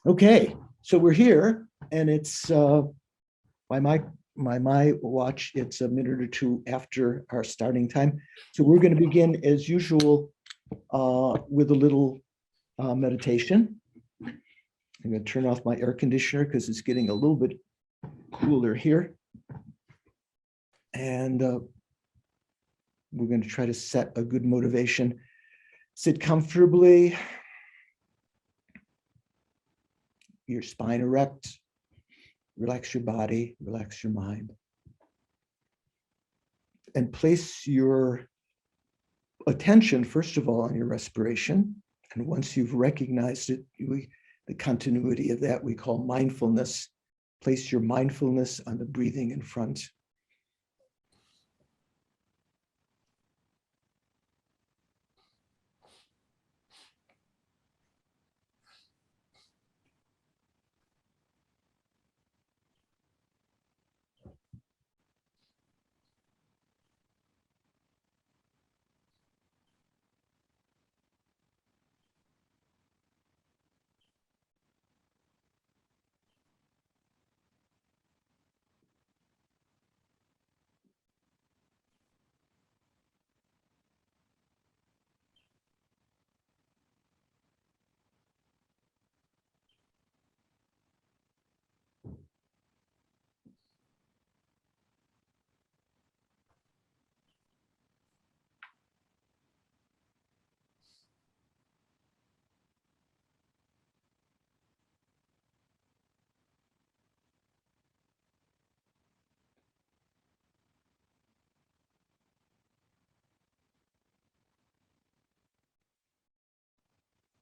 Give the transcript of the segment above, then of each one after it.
Okay, so we're here, and it's by my watch, it's a minute or two after our starting time. So we're going to begin as usual with a little meditation. I'm going to turn off my air conditioner because it's getting a little bit cooler here, and we're going to try to set a good motivation. Sit comfortably, your spine erect. Relax your body, relax your mind. And place your attention, first of all, on your respiration. And once you've recognized it, the continuity of that we call mindfulness. Place your mindfulness on the breathing in front.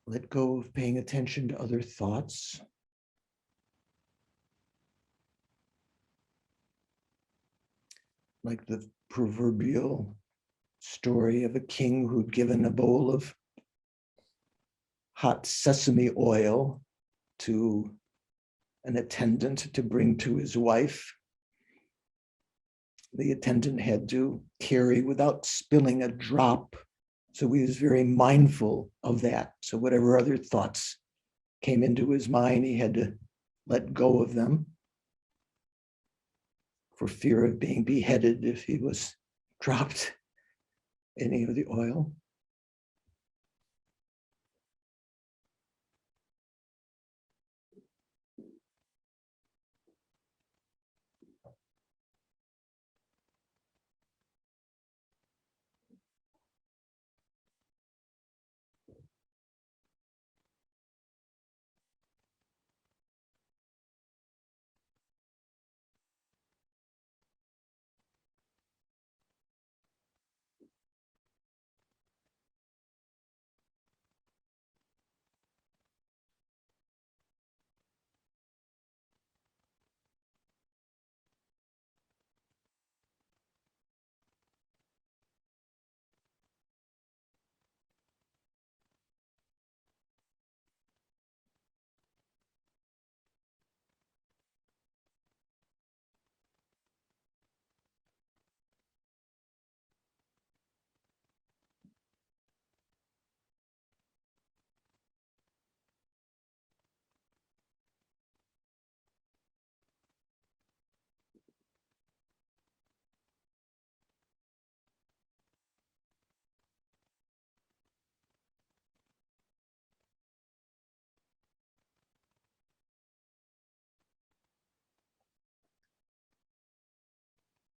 Let go of paying attention to other thoughts. Like the proverbial story of a king who'd given a bowl of hot sesame oil to an attendant to bring to his wife. The attendant had to carry without spilling a drop. So he was very mindful of that. So whatever other thoughts came into his mind, he had to let go of them for fear of being beheaded if he was dropped any of the oil.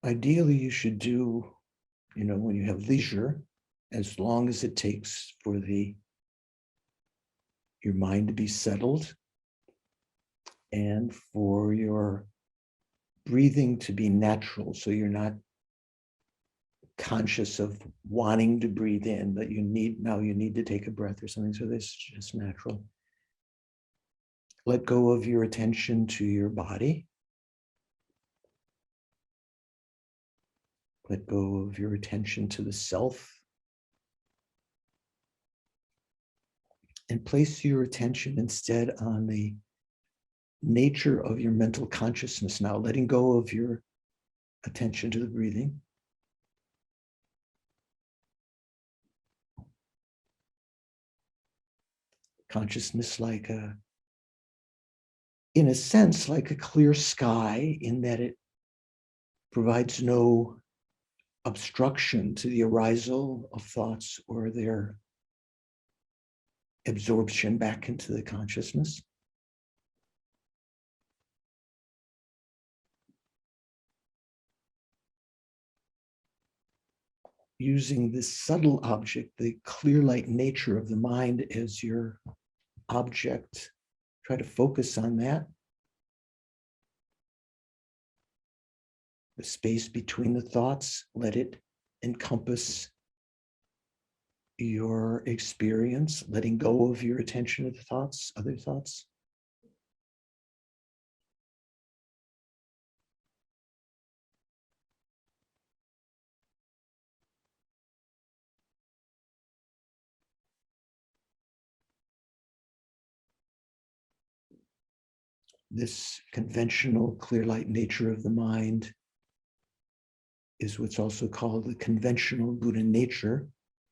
Ideally, you should do, when you have leisure, as long as it takes for your mind to be settled and for your breathing to be natural. So you're not conscious of wanting to breathe in, but you need to take a breath or something. So this is just natural. Let go of your attention to your body. Let go of your attention to the self. And place your attention instead on the nature of your mental consciousness now, letting go of your attention to the breathing. Consciousness like a in a sense, like a clear sky, in that it provides no obstruction to the arisal of thoughts or their absorption back into the consciousness. Using this subtle object, the clear light nature of the mind as your object, try to focus on that. The space between the thoughts, let it encompass your experience, letting go of your attention to the thoughts, other thoughts. This conventional clear light nature of the mind is what's also called the conventional Buddha nature,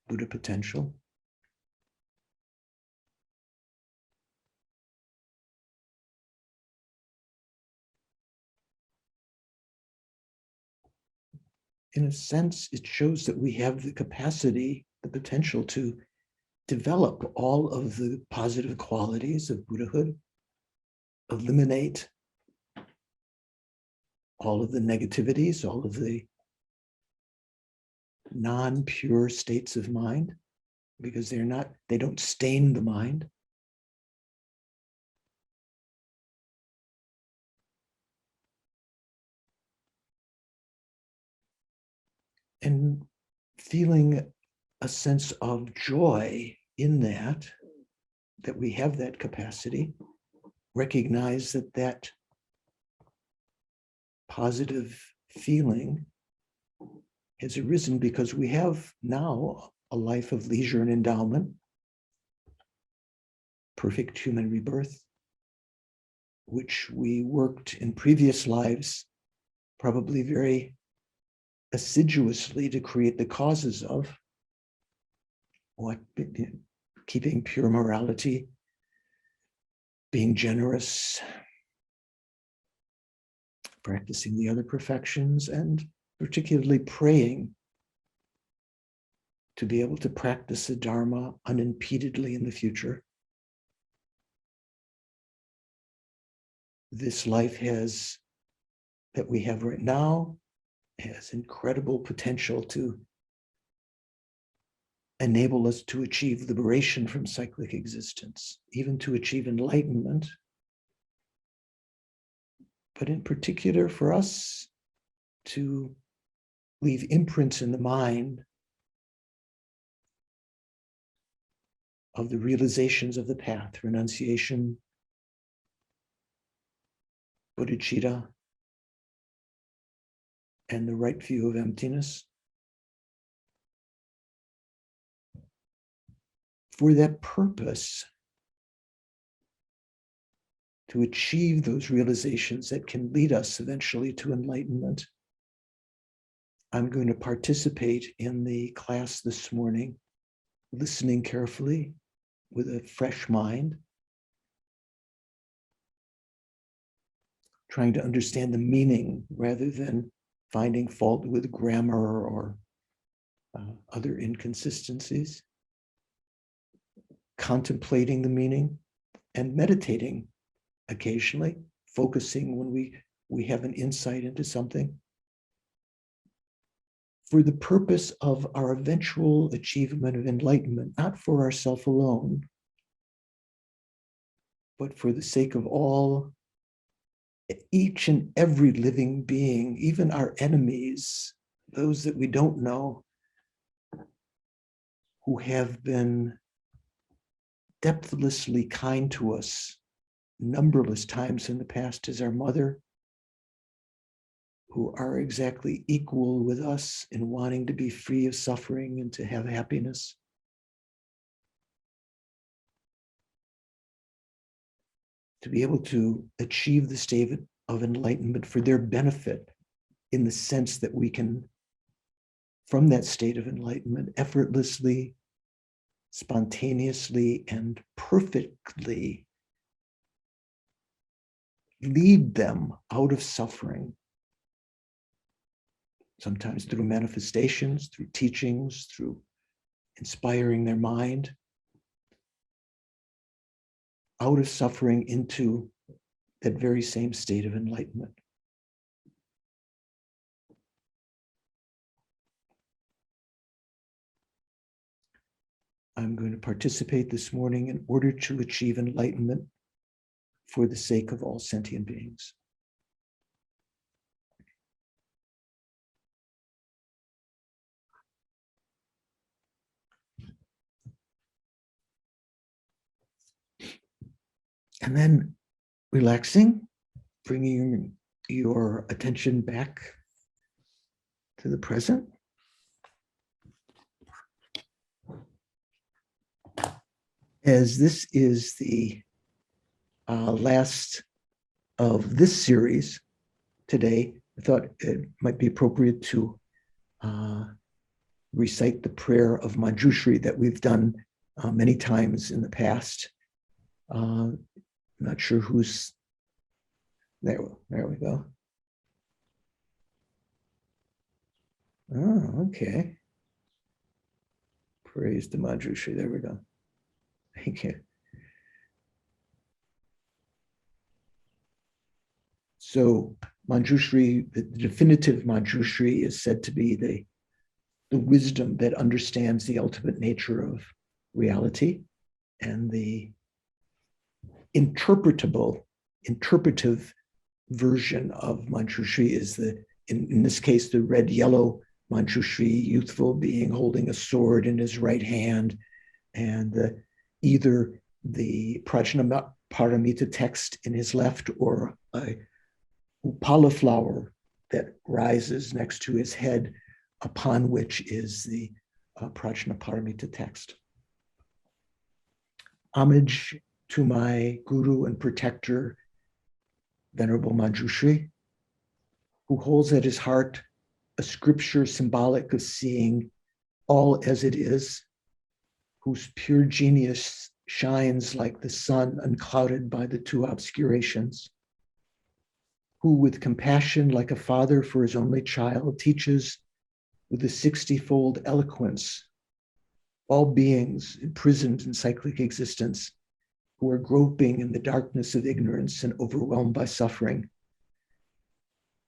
Buddha potential. In a sense, it shows that we have the capacity, the potential to develop all of the positive qualities of Buddhahood, eliminate all of the negativities, all of the non-pure states of mind, because they don't stain the mind. And feeling a sense of joy in that we have that capacity, recognize that positive feeling has arisen because we have now a life of leisure and endowment, perfect human rebirth, which we worked in previous lives probably very assiduously to create the causes of, keeping pure morality, being generous, practicing the other perfections, and particularly praying to be able to practice the Dharma unimpededly in the future. This life that we have right now has incredible potential to enable us to achieve liberation from cyclic existence, even to achieve enlightenment. But in particular for us to leave imprints in the mind of the realizations of the path, renunciation, bodhicitta, and the right view of emptiness. For that purpose, to achieve those realizations that can lead us eventually to enlightenment, I'm going to participate in the class this morning, listening carefully with a fresh mind, trying to understand the meaning rather than finding fault with grammar or other inconsistencies, contemplating the meaning and meditating occasionally, focusing when we have an insight into something, for the purpose of our eventual achievement of enlightenment, not for ourselves alone, but for the sake of all, each and every living being, even our enemies, those that we don't know, who have been depthlessly kind to us numberless times in the past as our mother, who are exactly equal with us in wanting to be free of suffering and to have happiness. To be able to achieve the state of enlightenment for their benefit, in the sense that we can, from that state of enlightenment, effortlessly, spontaneously, and perfectly lead them out of suffering, sometimes through manifestations, through teachings, through inspiring their mind, out of suffering into that very same state of enlightenment. I'm going to participate this morning in order to achieve enlightenment for the sake of all sentient beings. And then relaxing, bringing your attention back to the present. As this is the last of this series today, I thought it might be appropriate to recite the prayer of Manjushri that we've done many times in the past. Not sure who's there. There we go. Oh, okay. Praise to Manjushri. There we go. Thank you. So Manjushri, the definitive Manjushri, is said to be the wisdom that understands the ultimate nature of reality, and the interpretive version of Manjushri is in this case, the red-yellow Manjushri, youthful being holding a sword in his right hand, and either the Prajnaparamita text in his left or a upala flower that rises next to his head, upon which is the Prajnaparamita text. Homage to my guru and protector, Venerable Manjushri, who holds at his heart a scripture symbolic of seeing all as it is, whose pure genius shines like the sun unclouded by the two obscurations, who with compassion like a father for his only child teaches with a 60-fold eloquence all beings imprisoned in cyclic existence who are groping in the darkness of ignorance and overwhelmed by suffering.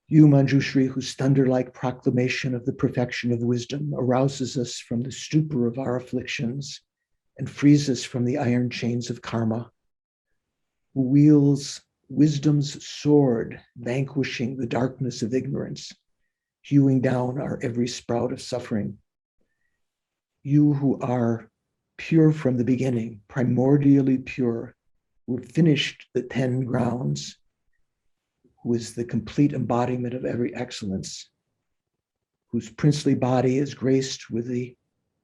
You, Manjushri, whose thunder-like proclamation of the perfection of wisdom arouses us from the stupor of our afflictions and frees us from the iron chains of karma, who wields wisdom's sword, vanquishing the darkness of ignorance, hewing down our every sprout of suffering. You who are pure from the beginning, primordially pure, who finished the 10 grounds, who is the complete embodiment of every excellence, whose princely body is graced with the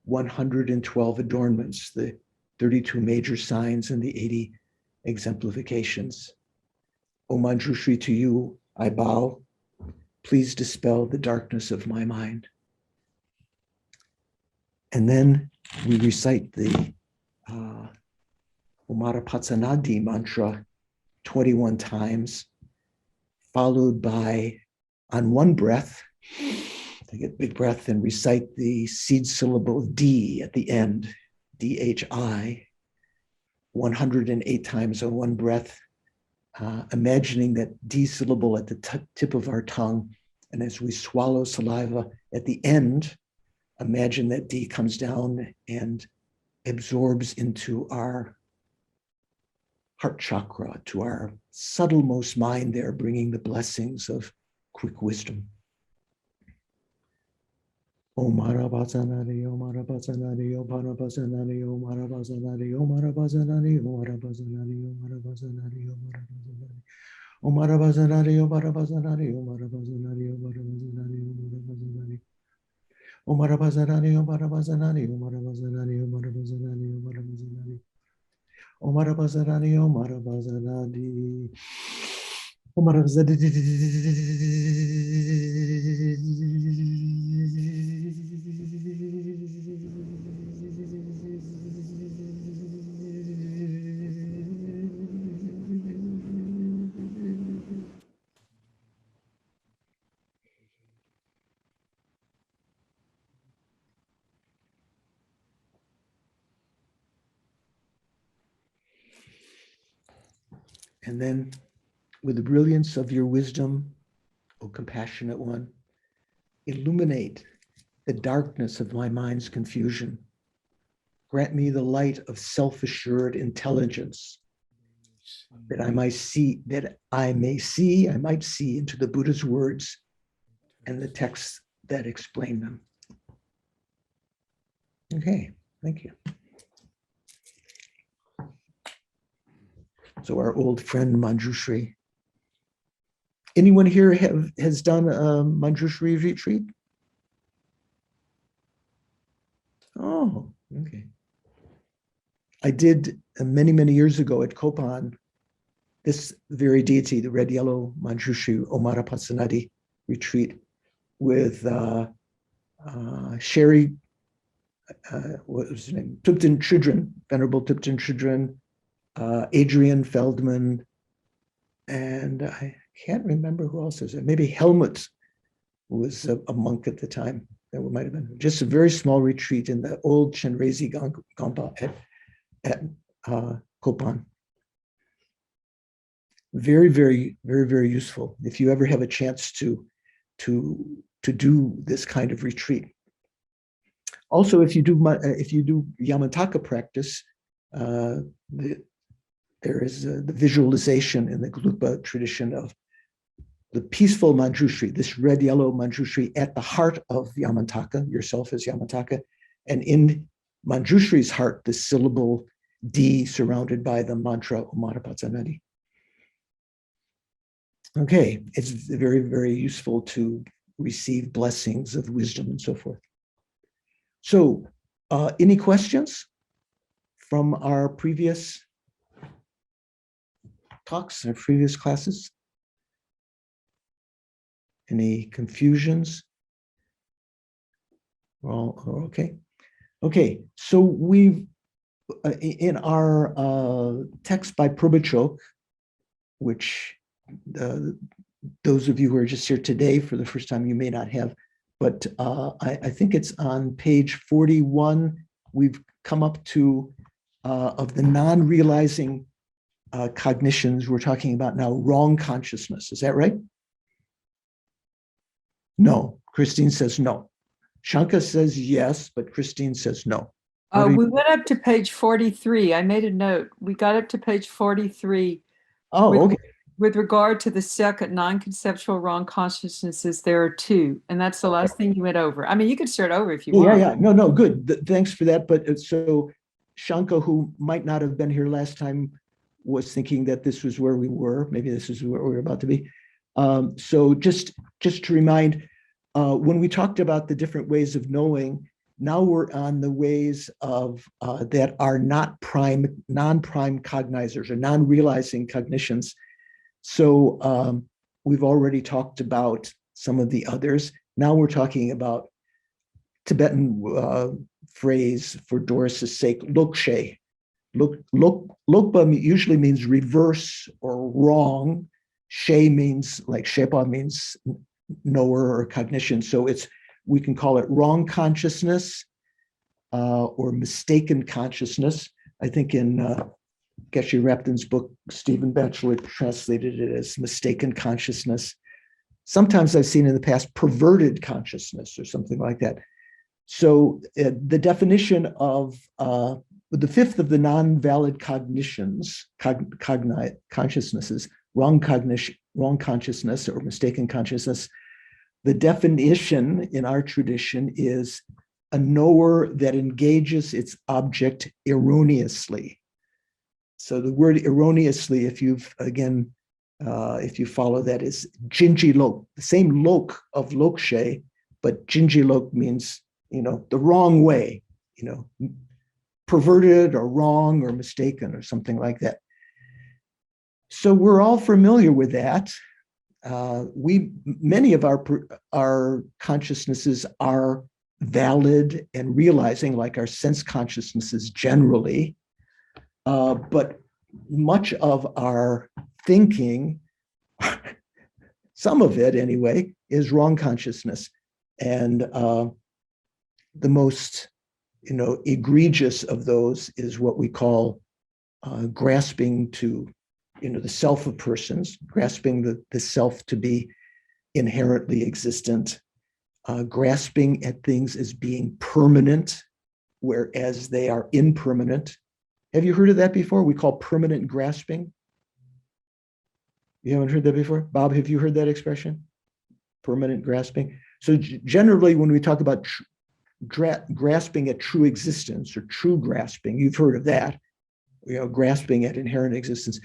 112 adornments, the 32 major signs, and the 80 exemplifications. O Manjushri, to you I bow. Please dispel the darkness of my mind. And then we recite the Umarapatsanadi mantra 21 times, followed by, on one breath, take a big breath and recite the seed syllable D at the end, D-H-I, 108 times on one breath, imagining that D syllable at the tip of our tongue. And as we swallow saliva at the end, imagine that D comes down and absorbs into our heart chakra, to our subtlemost mind there, bringing the blessings of quick wisdom. Om Marabazanari, Om Marabazanari, Om Marabazanari, Om Marabazanari, Om Marabazanari, Om Marabazanari, Om Marabazanari, Om Marabazanari, Om Marabazanari, Om Marabazanari, Om Marabazanari, Om Marabazanari, Om Marabazanari, Om Marabazanari, Om Marabazanari, Om Marabazanari, Om Marabazanari, Om Marabazanari. Om Marabazanari, Om Marabazanari, Om Marabazanari. And then with the brilliance of your wisdom, O compassionate one, illuminate the darkness of my mind's confusion. Grant me the light of self-assured intelligence, that I might see into the Buddha's words and the texts that explain them. Okay, thank you. So our old friend Manjushri. Anyone here has done a Manjushri retreat? Oh, okay. I did many, many years ago at Kopan, this very deity, the red yellow Manjushri Omara Patsanadi retreat with Sherry, what was his name? Thupten Trijang, Venerable Thupten Trijang, Adrian Feldman, and I can't remember who else is there. Maybe Helmut was a monk at the time. That might have been just a very small retreat in the old Chenrezi Gompa at Kopan. Very, very, very, very useful if you ever have a chance to do this kind of retreat. Also, if you do Yamataka practice, there is the visualization in the Gelugpa tradition of the peaceful Manjushri, this red-yellow Manjushri at the heart of Yamataka, yourself as Yamataka, and in Manjushri's heart, the syllable D surrounded by the mantra Omara Patsanadi. Okay, it's very, very useful to receive blessings of wisdom and so forth. So, any questions from our previous talks and previous classes? Any confusions? Well, okay. Okay, so we've, in our text by Prabhuchok, which those of you who are just here today for the first time, you may not have, but I think it's on page 41. We've come up to, of the non-realizing cognitions, we're talking about now wrong consciousness. Is that right? No. Christine says no. Shanka says yes, but Christine says no. We went up to page 43. I made a note. We got up to page 43. Oh, okay. With regard to the second non-conceptual wrong consciousnesses, there are two, and that's the last thing you went over. I mean, you could start over if you want. Yeah. No, good. Thanks for that. But so Shanka, who might not have been here last time, was thinking that this was where we were. Maybe this is where we're about to be. So just to remind, when we talked about the different ways of knowing, now we're on the ways of that are not non-prime cognizers or non-realizing cognitions. So we've already talked about some of the others. Now we're talking about Tibetan phrase for Doris's sake, lokshe. Lokpa usually means reverse or wrong. She means, like shepa means knower or cognition. So we can call it wrong consciousness or mistaken consciousness. I think in Geshe Repton's book, Stephen Batchelor translated it as mistaken consciousness. Sometimes I've seen in the past perverted consciousness or something like that. So the definition of the fifth of the non-valid cognitions, consciousnesses, wrong consciousness or mistaken consciousness, the definition in our tradition is a knower that engages its object erroneously. So the word erroneously, if you follow that, is jinji lok, the same lok of lokshe, but jinji lok means, the wrong way, perverted or wrong or mistaken or something like that. So we're all familiar with that. Many of our consciousnesses are valid and realizing, like our sense consciousnesses generally, but much of our thinking, some of it anyway, is wrong consciousness. And the most egregious of those is what we call grasping to the self of persons, grasping the self to be inherently existent, grasping at things as being permanent, whereas they are impermanent. Have you heard of that before? We call permanent grasping. You haven't heard that before? Bob, have you heard that expression? Permanent grasping. So generally, when we talk about grasping at true existence or true grasping, you've heard of that, grasping at inherent existence.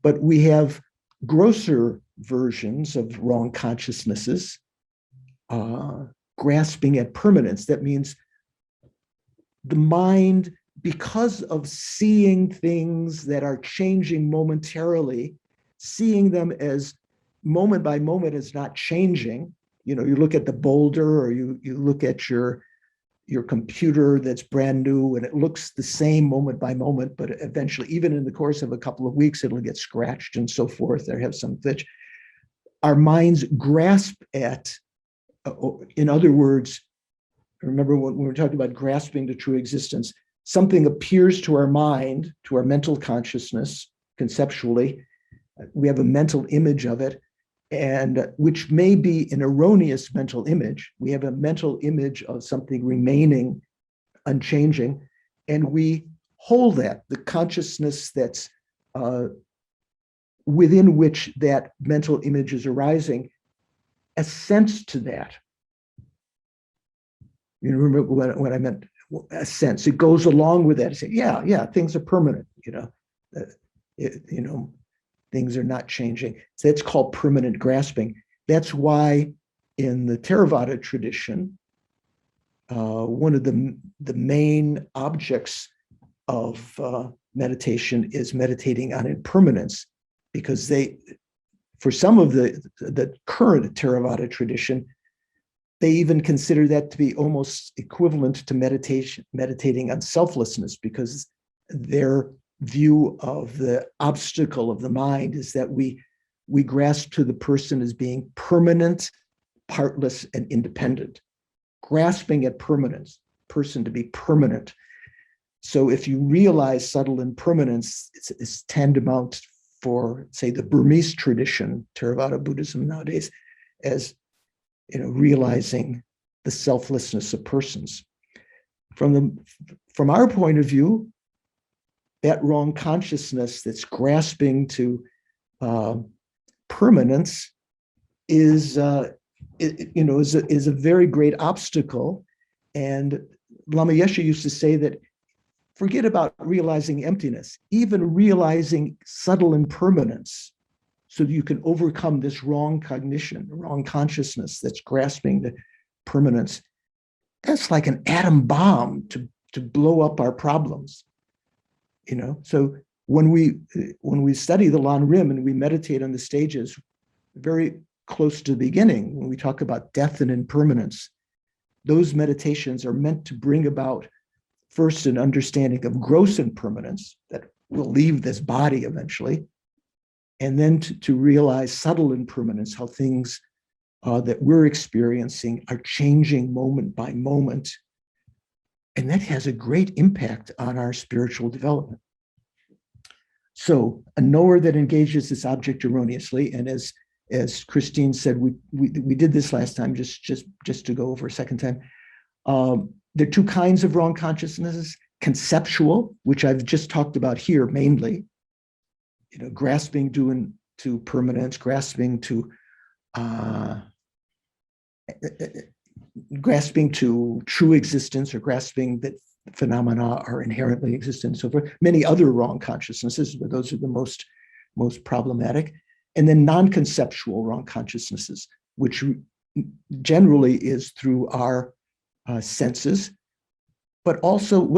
But we have grosser versions of wrong consciousnesses, grasping at permanence. That means the mind, because of seeing things that are changing momentarily, seeing them as moment by moment as not changing. You look at the boulder, or you look at your computer that's brand new, and it looks the same moment by moment, but eventually, even in the course of a couple of weeks, it'll get scratched and so forth, or have some glitch. Our minds grasp at, in other words, remember when we were talking about grasping to true existence, something appears to our mind, to our mental consciousness, conceptually. We have a mental image of it, and which may be an erroneous mental image. We have a mental image of something remaining unchanging, and we hold that, the consciousness that's within which that mental image is arising, assents to that. You remember what I meant? A sense. It goes along with that. Say, yeah, things are permanent. Things are not changing. So that's called permanent grasping. That's why in the Theravada tradition, one of the main objects of meditation is meditating on impermanence, because for some of the current Theravada tradition, they even consider that to be almost equivalent to meditating on selflessness, because their view of the obstacle of the mind is that we grasp to the person as being permanent, partless, and independent. Grasping at permanence, person to be permanent. So if you realize subtle impermanence, it's tantamount for, say, the Burmese tradition, Theravada Buddhism nowadays, as realizing the selflessness of persons. From our point of view, that wrong consciousness that's grasping to permanence is a very great obstacle. And Lama Yeshe used to say that forget about realizing emptiness, even realizing subtle impermanence, so that you can overcome this wrong cognition, wrong consciousness that's grasping the permanence. That's like an atom bomb to blow up our problems. So when we study the Lan Rim and we meditate on the stages, very close to the beginning, when we talk about death and impermanence, those meditations are meant to bring about first an understanding of gross impermanence, that will leave this body eventually, and then to realize subtle impermanence, how things that we're experiencing are changing moment by moment. And that has a great impact on our spiritual development. So a knower that engages this object erroneously, and as Christine said, we did this last time, just to go over a second time. There are two kinds of wrong consciousnesses: conceptual, which I've just talked about here mainly, grasping to permanence, grasping to true existence, or grasping that phenomena are inherently existent, and so forth. Many other wrong consciousnesses, but those are the most problematic. And then non-conceptual wrong consciousnesses, which generally is through our senses. But also,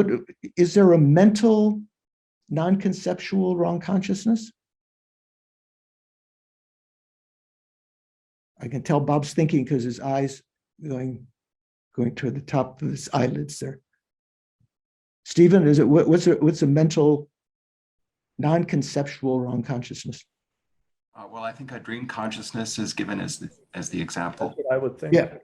is there a mental non-conceptual wrong consciousness? I can tell Bob's thinking because his eyes going toward the top of his eyelids there. Stephen, what's a mental non-conceptual wrong consciousness? Well, I think a dream consciousness is given as the example. That's what I would think. Yeah.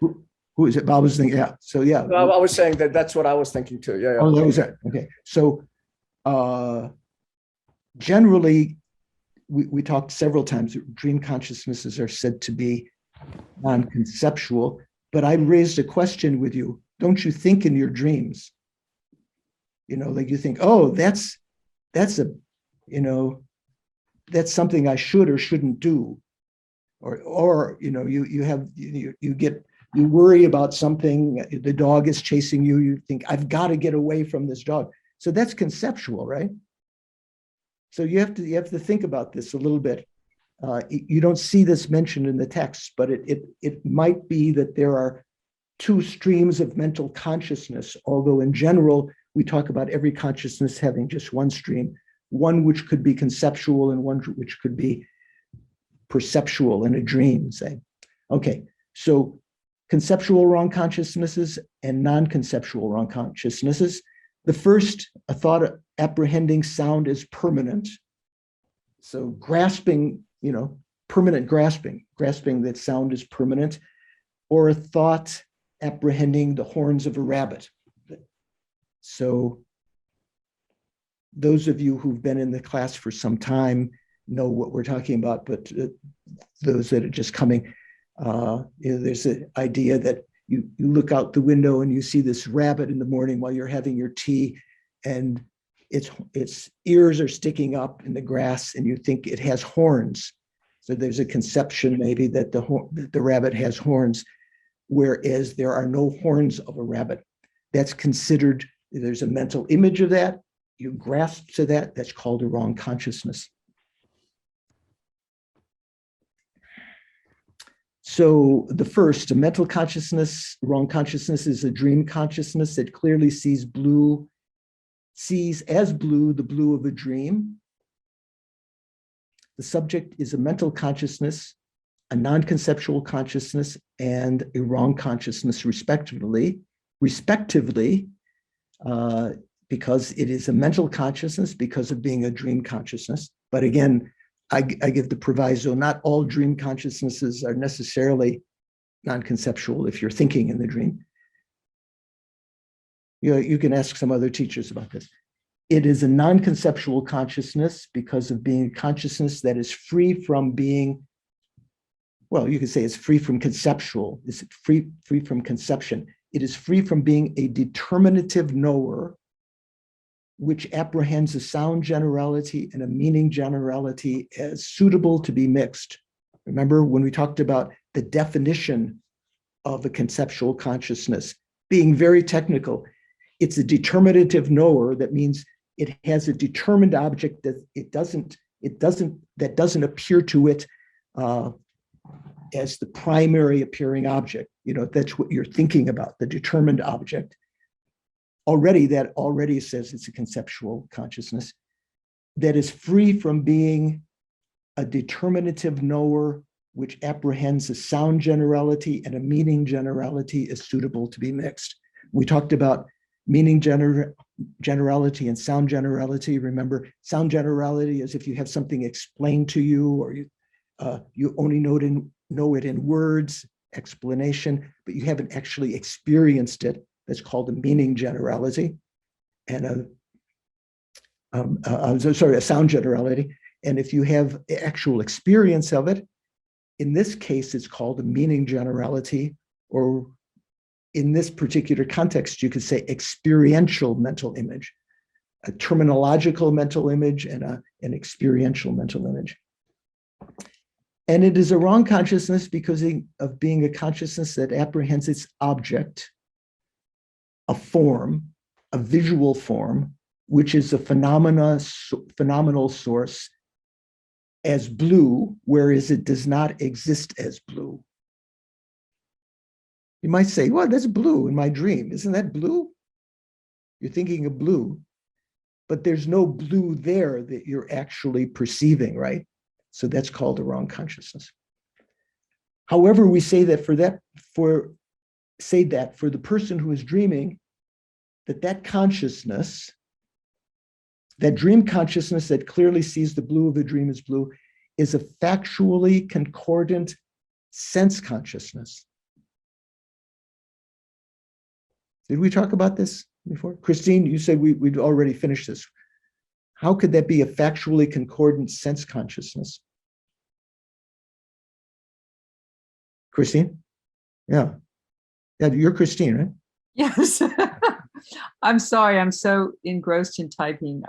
Who is it? Bob was thinking, yeah. So yeah. I was saying that's what I was thinking too. Yeah. Oh, that was it. Okay. So generally, we talked several times, dream consciousnesses are said to be non-conceptual, but I raised a question with you. Don't you think in your dreams? You know, like you think, oh, that's a, you know, that's something I should or shouldn't do. Or you know, you worry about something, the dog is chasing you, you think, I've got to get away from this dog. So that's conceptual, right? So you have to think about this a little bit. You don't see this mentioned in the text, but it might be that there are two streams of mental consciousness, although in general, we talk about every consciousness having just one stream, one which could be conceptual and one which could be perceptual in a dream, say. Okay, so conceptual wrong consciousnesses and non-conceptual wrong consciousnesses. The first, a thought apprehending sound as permanent. So grasping, you know, permanent grasping that sound is permanent, or a thought apprehending the horns of a rabbit. So those of you who've been in the class for some time know what we're talking about, but those that are just coming, you know, there's an idea that you look out the window and you see this rabbit in the morning while you're having your tea, and its ears are sticking up in the grass, and you think it has horns. So there's a conception maybe that the rabbit has horns, whereas there are no horns of a rabbit. That's considered, there's a mental image of that, you grasp to that, that's called a wrong consciousness. So the first, a mental consciousness, wrong consciousness, is a dream consciousness that clearly sees as blue the blue of a dream. The subject is a mental consciousness, a non-conceptual consciousness, and a wrong consciousness, respectively, because it is a mental consciousness because of being a dream consciousness. But again, I give the proviso, not all dream consciousnesses are necessarily non-conceptual if you're thinking in the dream. You can ask some other teachers about this. It is a non-conceptual consciousness because of being a consciousness that is free from being, well, you could say it's free from conceptual. It's free from conception. It is free from being a determinative knower, which apprehends a sound generality and a meaning generality as suitable to be mixed. Remember when we talked about the definition of a conceptual consciousness, being very technical, it's a determinative knower. That means it has a determined object that doesn't appear to it as the primary appearing object. You know, that's what you're thinking about, the determined object. That already says it's a conceptual consciousness that is free from being a determinative knower, which apprehends a sound generality and a meaning generality as suitable to be mixed. We talked about meaning generality and sound generality. Remember, sound generality is if you have something explained to you, or you only know it in words, explanation, but you haven't actually experienced it. That's called a meaning generality, and a sound generality. And if you have actual experience of it, in this case, it's called a meaning generality, or in this particular context, you could say experiential mental image, a terminological mental image and an experiential mental image. And it is a wrong consciousness because of being a consciousness that apprehends its object, a form, a visual form, which is a phenomenal source, as blue, whereas it does not exist as blue. You might say, well, that's blue in my dream. Isn't that blue? You're thinking of blue, but there's no blue there that you're actually perceiving, right? So that's called a wrong consciousness. However, we say that for the person who is dreaming, that consciousness, that dream consciousness that clearly sees the blue of a dream as blue, is a factually concordant sense consciousness. Did we talk about this before? Christine, you said we'd already finished this. how could that be a factually concordant sense consciousness? Christine? Yeah. Yeah, you're Christine, right? Yes. I'm sorry. I'm so engrossed in typing.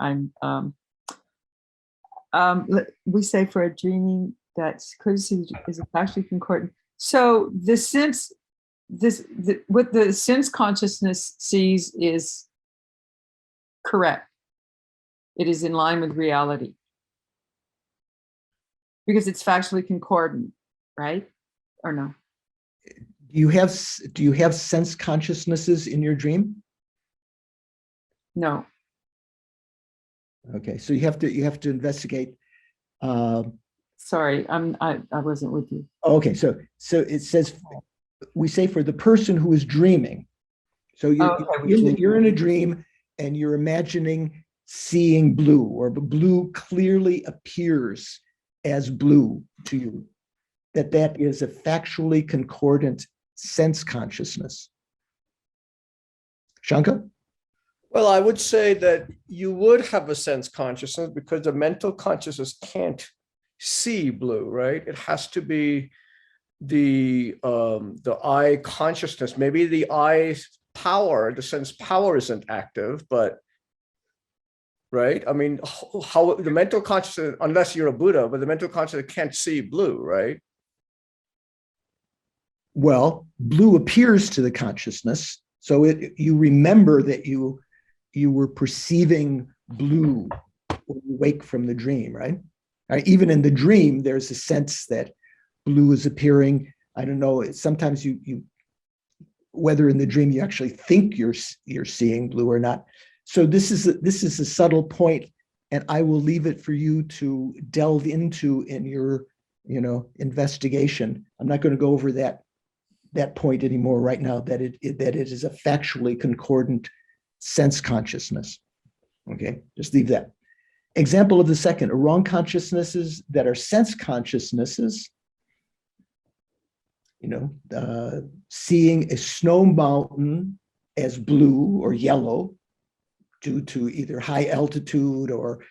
We say for a dreaming that's courtesy is factually concordant. So the sense, what the sense consciousness sees is correct. It is in line with reality because it's factually concordant, right? Or no? Do you have sense consciousnesses in your dream? No. Okay, so you have to investigate. Sorry, I wasn't with you. Okay, so it says, we say for the person who is dreaming. So you're in a dream and you're imagining seeing blue, or blue clearly appears as blue to you. That is a factually concordant sense consciousness. Shankar? Well, I would say that you would have a sense consciousness because the mental consciousness can't see blue, right? It has to be the eye consciousness. Maybe the eye's power, the sense power isn't active, but right? I mean, how the mental consciousness, unless you're a Buddha, but the mental consciousness can't see blue, right? Well, blue appears to the consciousness. So you remember that you were perceiving blue when you wake from the dream, right? Even in the dream, there's a sense that blue is appearing. I don't know, sometimes you whether in the dream you actually think you're seeing blue or not. So this is a subtle point, and I will leave it for you to delve into in your investigation. I'm not going to go over that point anymore right now, that it is a factually concordant sense consciousness. Okay, just leave that. Example of the second, wrong consciousnesses that are sense consciousnesses. Seeing a snow mountain as blue or yellow due to either high altitude or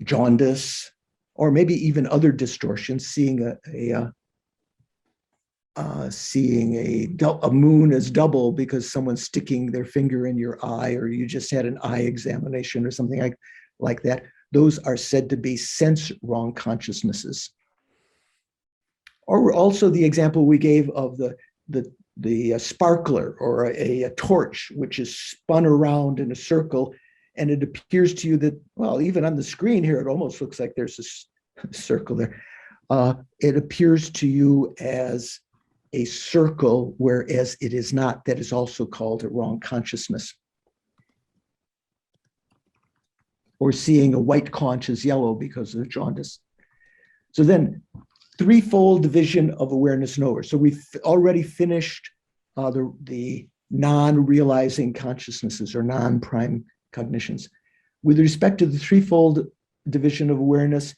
jaundice, or maybe even other distortions, seeing a moon as double because someone's sticking their finger in your eye, or you just had an eye examination or something like that. Those are said to be sense wrong consciousnesses. Or also the example we gave of the sparkler or a torch, which is spun around in a circle, and it appears to you that, well, even on the screen here, it almost looks like there's a circle there. It appears to you as a circle, whereas it is not. That is also called a wrong consciousness. Or seeing a white conch as yellow because of jaundice. So then, threefold division of awareness knower. So we've already finished the non-realizing consciousnesses or non-prime cognitions. With respect to the threefold division of awareness,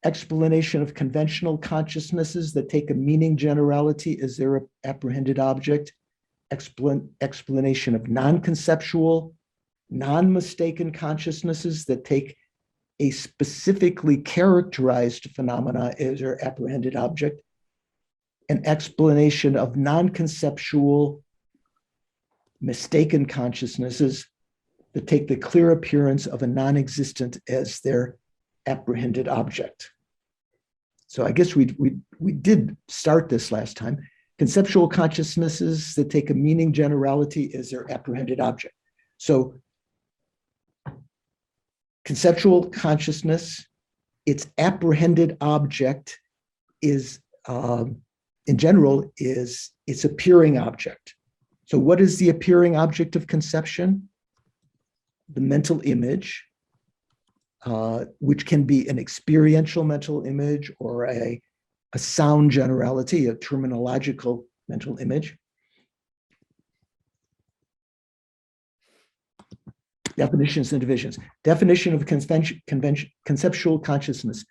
explanation of conventional consciousnesses that take a meaning generality as their apprehended object, explanation of non-conceptual, non-mistaken consciousnesses that take a specifically characterized phenomena as their apprehended object, an explanation of non-conceptual, mistaken consciousnesses that take the clear appearance of a non-existent as their apprehended object. So I guess we did start this last time. Conceptual consciousnesses that take a meaning generality as their apprehended object. So conceptual consciousness, its apprehended object is, in general, is its appearing object. So what is the appearing object of conception? The mental image, which can be an experiential mental image or a sound generality, a terminological mental image. Definitions and divisions. Definition of conceptual consciousness: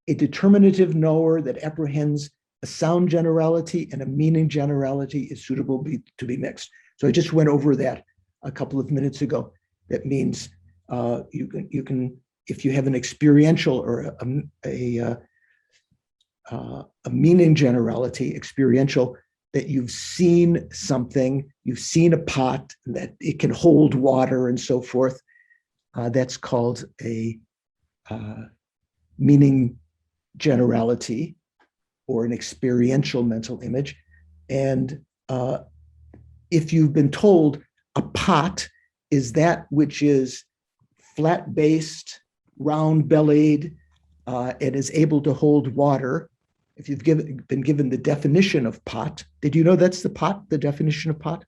a determinative knower that apprehends a sound generality and a meaning generality is suitable to be mixed. So I just went over that a couple of minutes ago. That means you can if you have an experiential or a meaning generality, experiential, that you've seen something, you've seen a pot that it can hold water and so forth. That's called a meaning generality or an experiential mental image. And if you've been told a pot is that which is flat-based, round-bellied, and is able to hold water, if you've been given the definition of pot, did you know that's the pot, the definition of pot?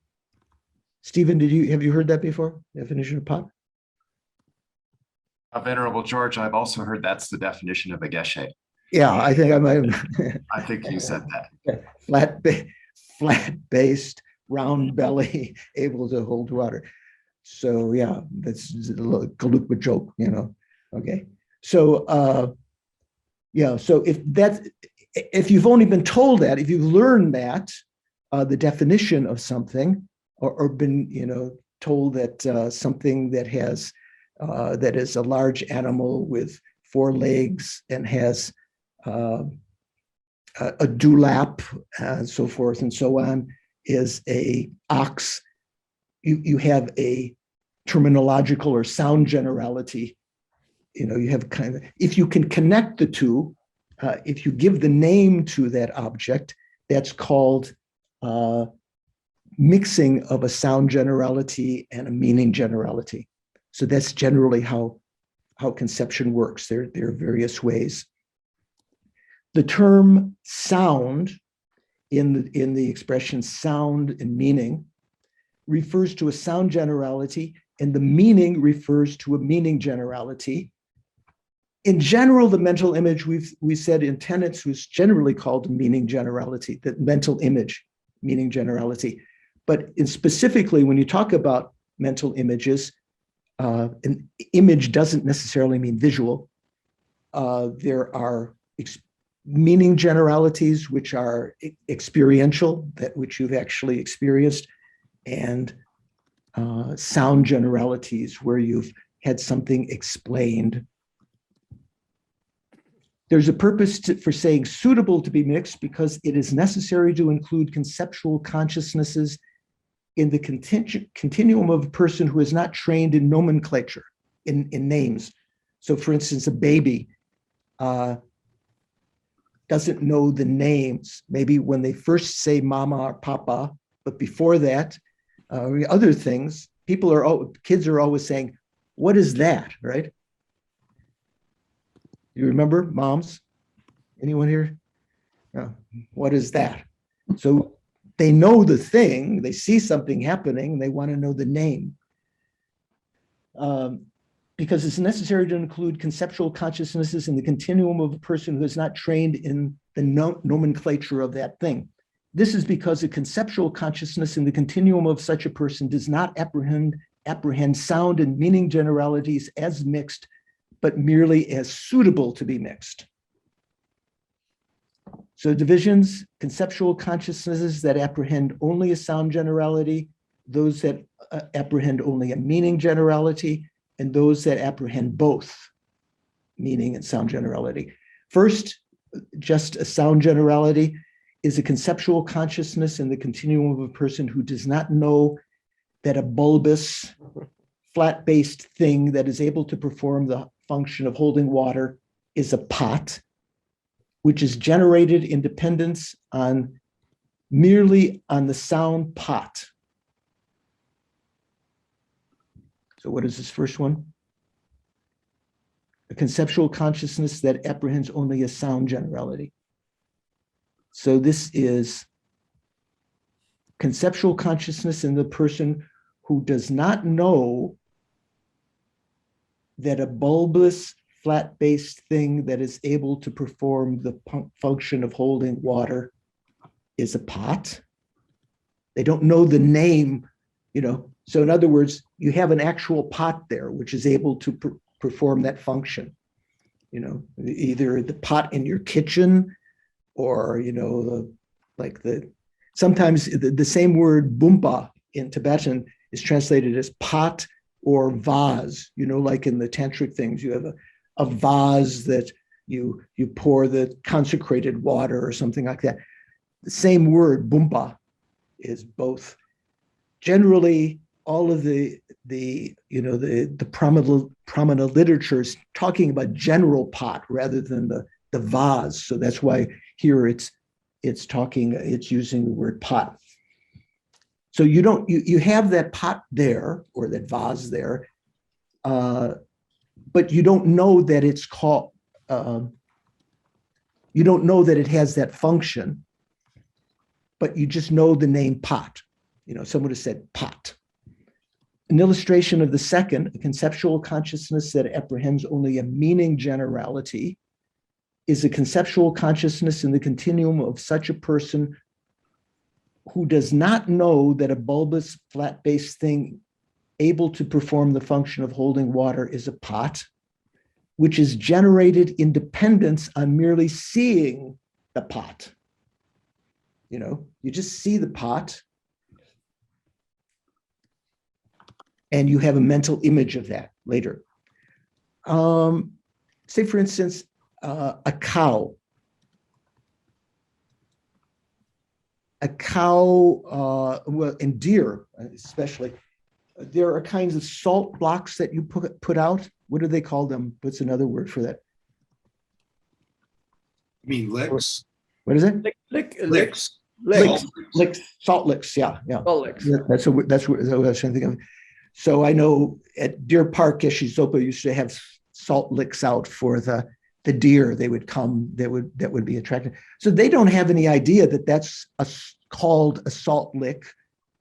Stephen, have you heard that before? Definition of pot? Venerable George, I've also heard that's the definition of a Yeshe. Yeah, I think I might have. I think you said that. Flat-based, round belly, able to hold water. So yeah, that's a little Kalukpa joke, you know. Okay, so yeah, so if you've only been told that, if you've learned that, the definition of something, or been, you know, told that something that has that is a large animal with 4 legs and has a dewlap, and so forth and so on, is a ox. You have a terminological or sound generality. You know, you have kind of, if you can connect the two, if you give the name to that object, that's called mixing of a sound generality and a meaning generality. So that's generally how conception works. There are various ways. The term sound in the expression sound and meaning refers to a sound generality, and the meaning refers to a meaning generality. In general, the mental image, we said in tenets, was generally called meaning generality, the mental image, meaning generality. But specifically, when you talk about mental images, an image doesn't necessarily mean visual. There are meaning generalities, which are experiential, that which you've actually experienced, and sound generalities, where you've had something explained. There's a purpose for saying suitable to be mixed, because it is necessary to include conceptual consciousnesses in the continuum of a person who is not trained in nomenclature, in names. So for instance, a baby doesn't know the names, maybe when they first say mama or papa, but before that, other things, kids are always saying, what is that, right? You remember, moms? Anyone here? What is that? So they know the thing, they see something happening, they want to know the name. Because it's necessary to include conceptual consciousnesses in the continuum of a person who is not trained in the nomenclature of that thing. This is because a conceptual consciousness in the continuum of such a person does not apprehend sound and meaning generalities as mixed, but merely as suitable to be mixed. So divisions: conceptual consciousnesses that apprehend only a sound generality, those that apprehend only a meaning generality, and those that apprehend both meaning and sound generality. First, just a sound generality is a conceptual consciousness in the continuum of a person who does not know that a bulbous, flat-based thing that is able to perform the function of holding water is a pot, which is generated in dependence merely on the sound pot. So what is this first one? A conceptual consciousness that apprehends only a sound generality. So this is conceptual consciousness in the person who does not know that a bulbous, flat-based thing that is able to perform the function of holding water is a pot. They don't know the name, you know. So in other words, you have an actual pot there, which is able to perform that function. You know, either the pot in your kitchen, or, you know, sometimes the same word bumpa in Tibetan is translated as pot or vase, like in the tantric things, you have a vase that you pour the consecrated water or something like that. The same word, bumpa, is both. Generally, all of the prominent literature is talking about general pot rather than the vase. So that's why here it's using the word pot. So you have that pot there or that vase there, but you don't know that it's called. You don't know that it has that function, but you just know the name pot. Someone has said pot. An illustration of the second, a conceptual consciousness that apprehends only a meaning generality, is a conceptual consciousness in the continuum of such a person who does not know that a bulbous, flat-based thing able to perform the function of holding water is a pot, which is generated in dependence on merely seeing the pot. You just see the pot, and you have a mental image of that later. Say, for instance, a cow. Well, and deer especially, there are kinds of salt blocks that you put out. What do they call them? What's another word for that? You mean licks? What is it? Licks. Salt licks. Yeah. Salt licks. That's what I was trying to think of. So I know at Deer Park, Yeshe Zopa used to have salt licks out for the deer. They would come. That would be attractive. So they don't have any idea that that's called a salt lick.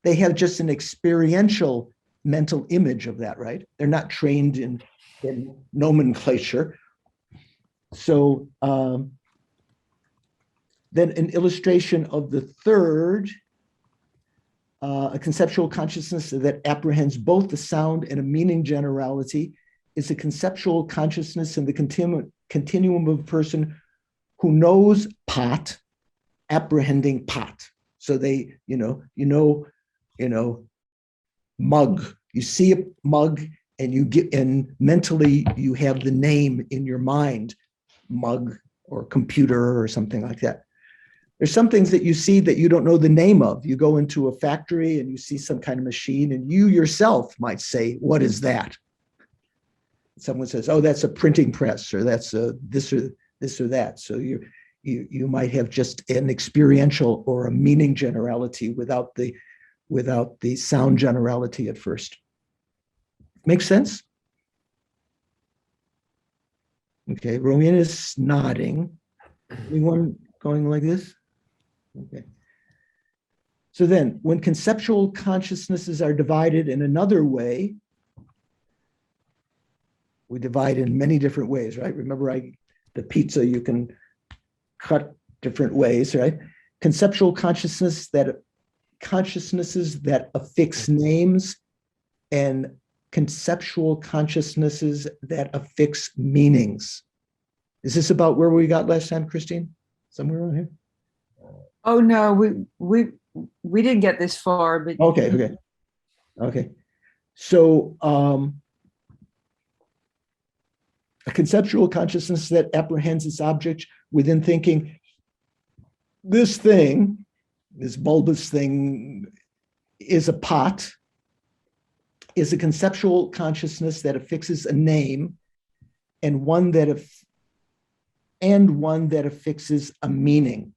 They have just an experiential mental image of that, right? They're not trained in nomenclature. So then an illustration of the third, a conceptual consciousness that apprehends both the sound and a meaning generality, is a conceptual consciousness in the continuum of a person who knows pot, apprehending pot. So they, mug. You see a mug, and mentally you have the name in your mind, mug or computer or something like that. There's some things that you see that you don't know the name of. You go into a factory and you see some kind of machine, and you yourself might say, "What is that?" Someone says, "Oh, that's a printing press," or "That's a this or that." So you might have just an experiential or a meaning generality without the sound generality at first. Makes sense? Okay, Rowena is nodding. Anyone going like this? Okay. So then, when conceptual consciousnesses are divided in another way, we divide in many different ways, right? Remember, the pizza you can cut different ways, right? Conceptual consciousnesses that affix names, and conceptual consciousnesses that affix meanings. Is this about where we got last time, Christine? Somewhere around here? Oh no, we didn't get this far, but Okay. So a conceptual consciousness that apprehends its object within thinking, this bulbous thing is a pot, is a conceptual consciousness that affixes a name, and one that affixes a meaning.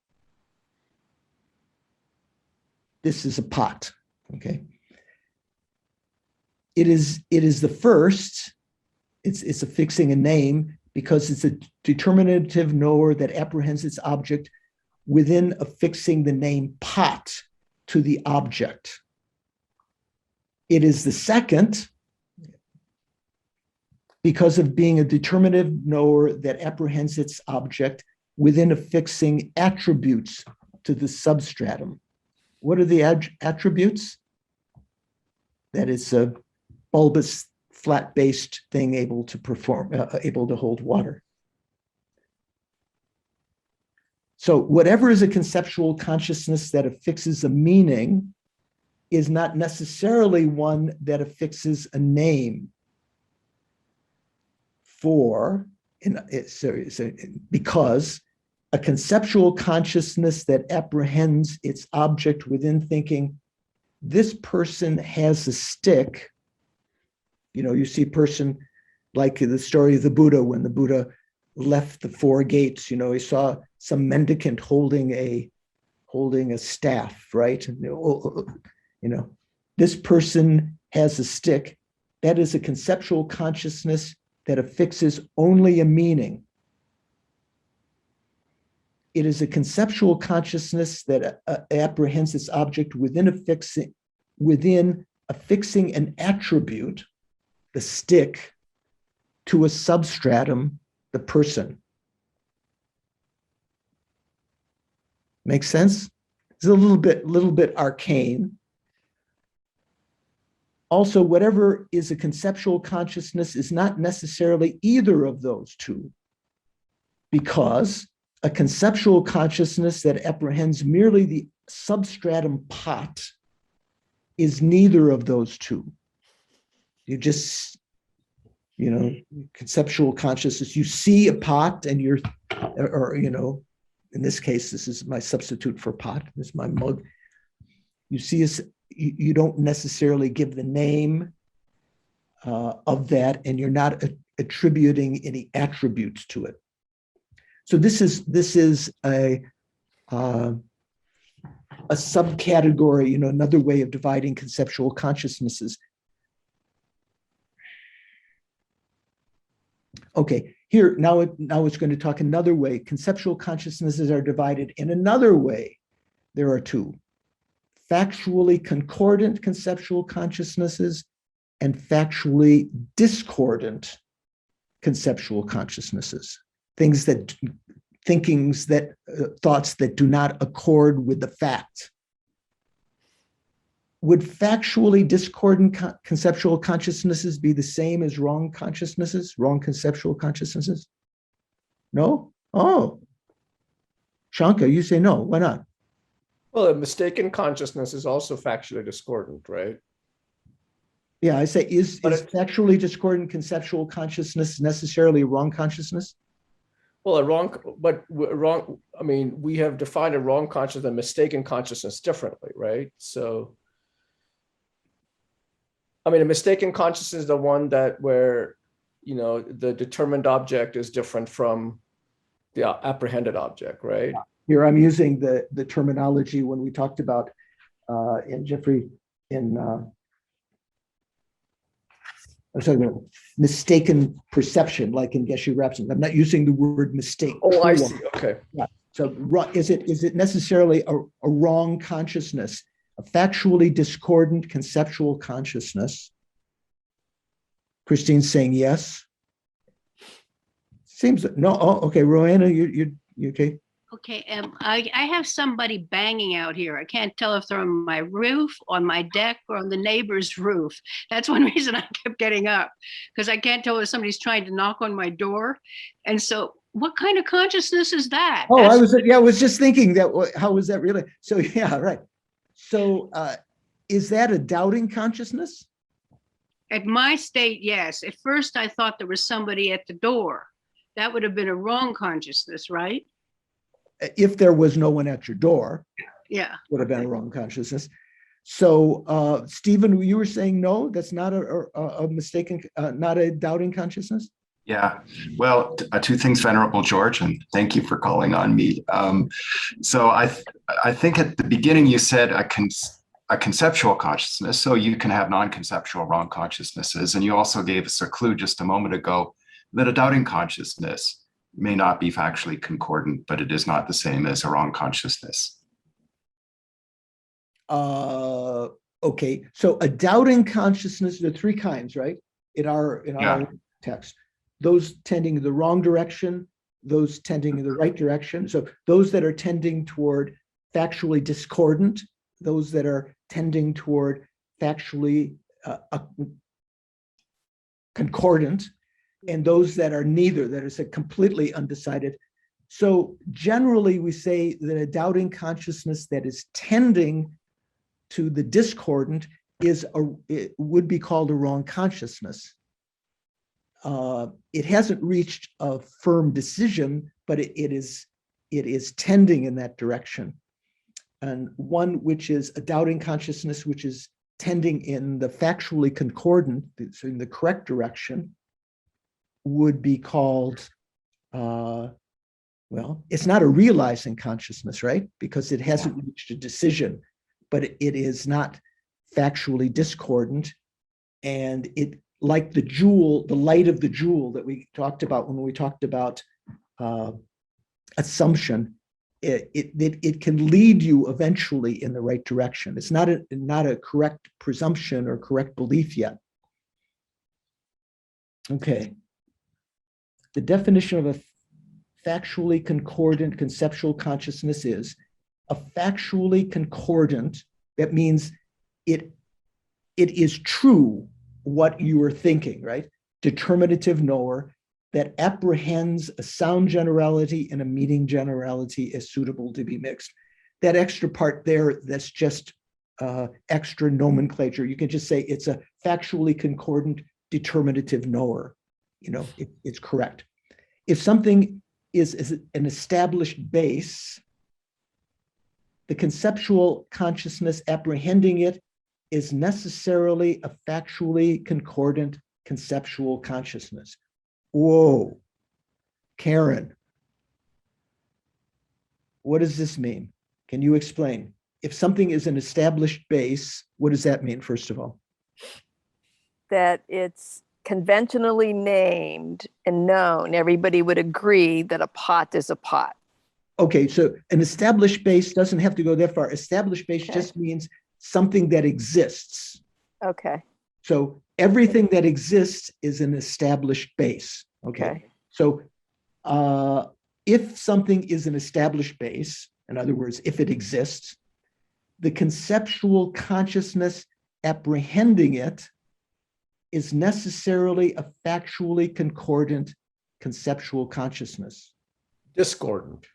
This is a pot, okay? It is the first, it's affixing a name because it's a determinative knower that apprehends its object within affixing the name pot to the object. It is the second because of being a determinative knower that apprehends its object within affixing attributes to the substratum. What are the attributes? That it's a bulbous, flat-based thing able to hold water. So whatever is a conceptual consciousness that affixes a meaning is not necessarily one that affixes a name for, because a conceptual consciousness that apprehends its object within thinking, this person has a stick. You know, you see a person like the story of the Buddha, when the Buddha left the four gates, you know, he saw some mendicant holding a staff, right? You know, this person has a stick. That is a conceptual consciousness that affixes only a meaning. It is a conceptual consciousness that apprehends its object within affixing an attribute, the stick, to a substratum, the person. Makes sense? It's a little bit arcane. Also, whatever is a conceptual consciousness is not necessarily either of those two, because a conceptual consciousness that apprehends merely the substratum pot is neither of those two. You just, you know, conceptual consciousness, you see a pot and you're, or, you know, in this case, this is my substitute for pot, this is my mug. You see, you don't necessarily give the name of that, and you're not attributing any attributes to it. So this is a subcategory, you know, another way of dividing conceptual consciousnesses. Okay, here now it's going to talk another way. Conceptual consciousnesses are divided in another way. There are two: factually concordant conceptual consciousnesses and factually discordant conceptual consciousnesses. Thoughts that do not accord with the fact. Would factually discordant conceptual consciousnesses be the same as wrong consciousnesses, wrong conceptual consciousnesses? No? Oh. Shankar, you say no. Why not? Well, a mistaken consciousness is also factually discordant, right? Yeah, I say, is factually discordant conceptual consciousness necessarily a wrong consciousness? Well, I mean, we have defined a wrong consciousness and mistaken consciousness differently, right? So, I mean, a mistaken consciousness is the one where, you know, the determined object is different from the apprehended object, right? Here I'm using the terminology when we talked about I'm talking about mistaken perception, like in Geshe Rapson. I'm not using the word mistake. Oh, I see. Okay. Yeah. So is it necessarily a wrong consciousness, a factually discordant conceptual consciousness? Christine's saying yes. Seems no. Oh, okay. Roanna, you okay? Okay, I have somebody banging out here. I can't tell if they're on my roof, on my deck, or on the neighbor's roof. That's one reason I kept getting up, because I can't tell if somebody's trying to knock on my door. And so what kind of consciousness is that? Oh, I was just thinking that, how was that really? So yeah, right. So is that a doubting consciousness? At my state, yes. At first, I thought there was somebody at the door. That would have been a wrong consciousness, right? If there was no one at your door, yeah, would have been a wrong consciousness. So, Stephen, you were saying no, that's not a mistaken, not a doubting consciousness? Yeah, well, two things, Venerable George, and thank you for calling on me. So I think at the beginning you said a conceptual consciousness, so you can have non-conceptual wrong consciousnesses, and you also gave us a clue just a moment ago that a doubting consciousness may not be factually concordant, but it is not the same as a wrong consciousness. Okay, so a doubting consciousness, there are three kinds, right? In our text. Those tending in the wrong direction, those tending in the right direction. So those that are tending toward factually discordant, those that are tending toward factually concordant, and those that are neither, that is completely undecided. So generally we say that a doubting consciousness that is tending to the discordant it would be called a wrong consciousness. It hasn't reached a firm decision, but it is tending in that direction. And one which is a doubting consciousness, which is tending in the factually concordant, so in the correct direction, would be called, well, it's not a realizing consciousness, right? Because it hasn't reached a decision, but it is not factually discordant. And it, like the jewel, the light of the jewel that we talked about when we talked about assumption, it can lead you eventually in the right direction. It's not a correct presumption or correct belief yet. Okay. The definition of a factually concordant conceptual consciousness is a factually concordant. That means it is true what you are thinking, right? Determinative knower that apprehends a sound generality and a meaning generality as suitable to be mixed. That extra part there, that's just extra nomenclature. You can just say it's a factually concordant determinative knower. You know, it's correct. If something is an established base, the conceptual consciousness apprehending it is necessarily a factually concordant conceptual consciousness. Whoa, Karen, what does this mean? Can you explain? If something is an established base, what does that mean, first of all? That it's conventionally named and known. Everybody would agree that a pot is a pot. Okay, so an established base doesn't have to go that far. Established base just means something that exists. Okay. So everything that exists is an established base. Okay. So if something is an established base, in other words, if it exists, the conceptual consciousness apprehending it is necessarily a factually concordant conceptual consciousness. Discordant.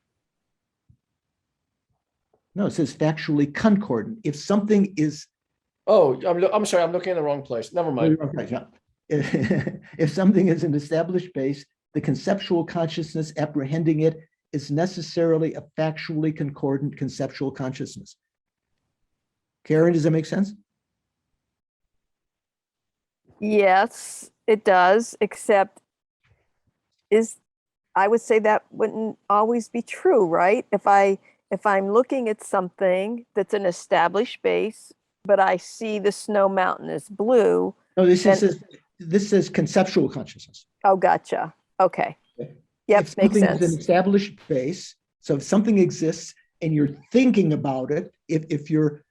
No, it says factually concordant. If something is... Oh, I'm sorry, I'm looking in the wrong place. Never mind. Okay, yeah. If something is an established base, the conceptual consciousness apprehending it is necessarily a factually concordant conceptual consciousness. Karen, does that make sense? Yes, it does, except I would say that wouldn't always be true, right? If I'm looking at something that's an established base, but I see the snow mountain is blue. No, this says conceptual consciousness. Oh, gotcha. Okay. Okay. Yep, If makes something is an sense. established base, so if something exists and you're thinking about it, if you're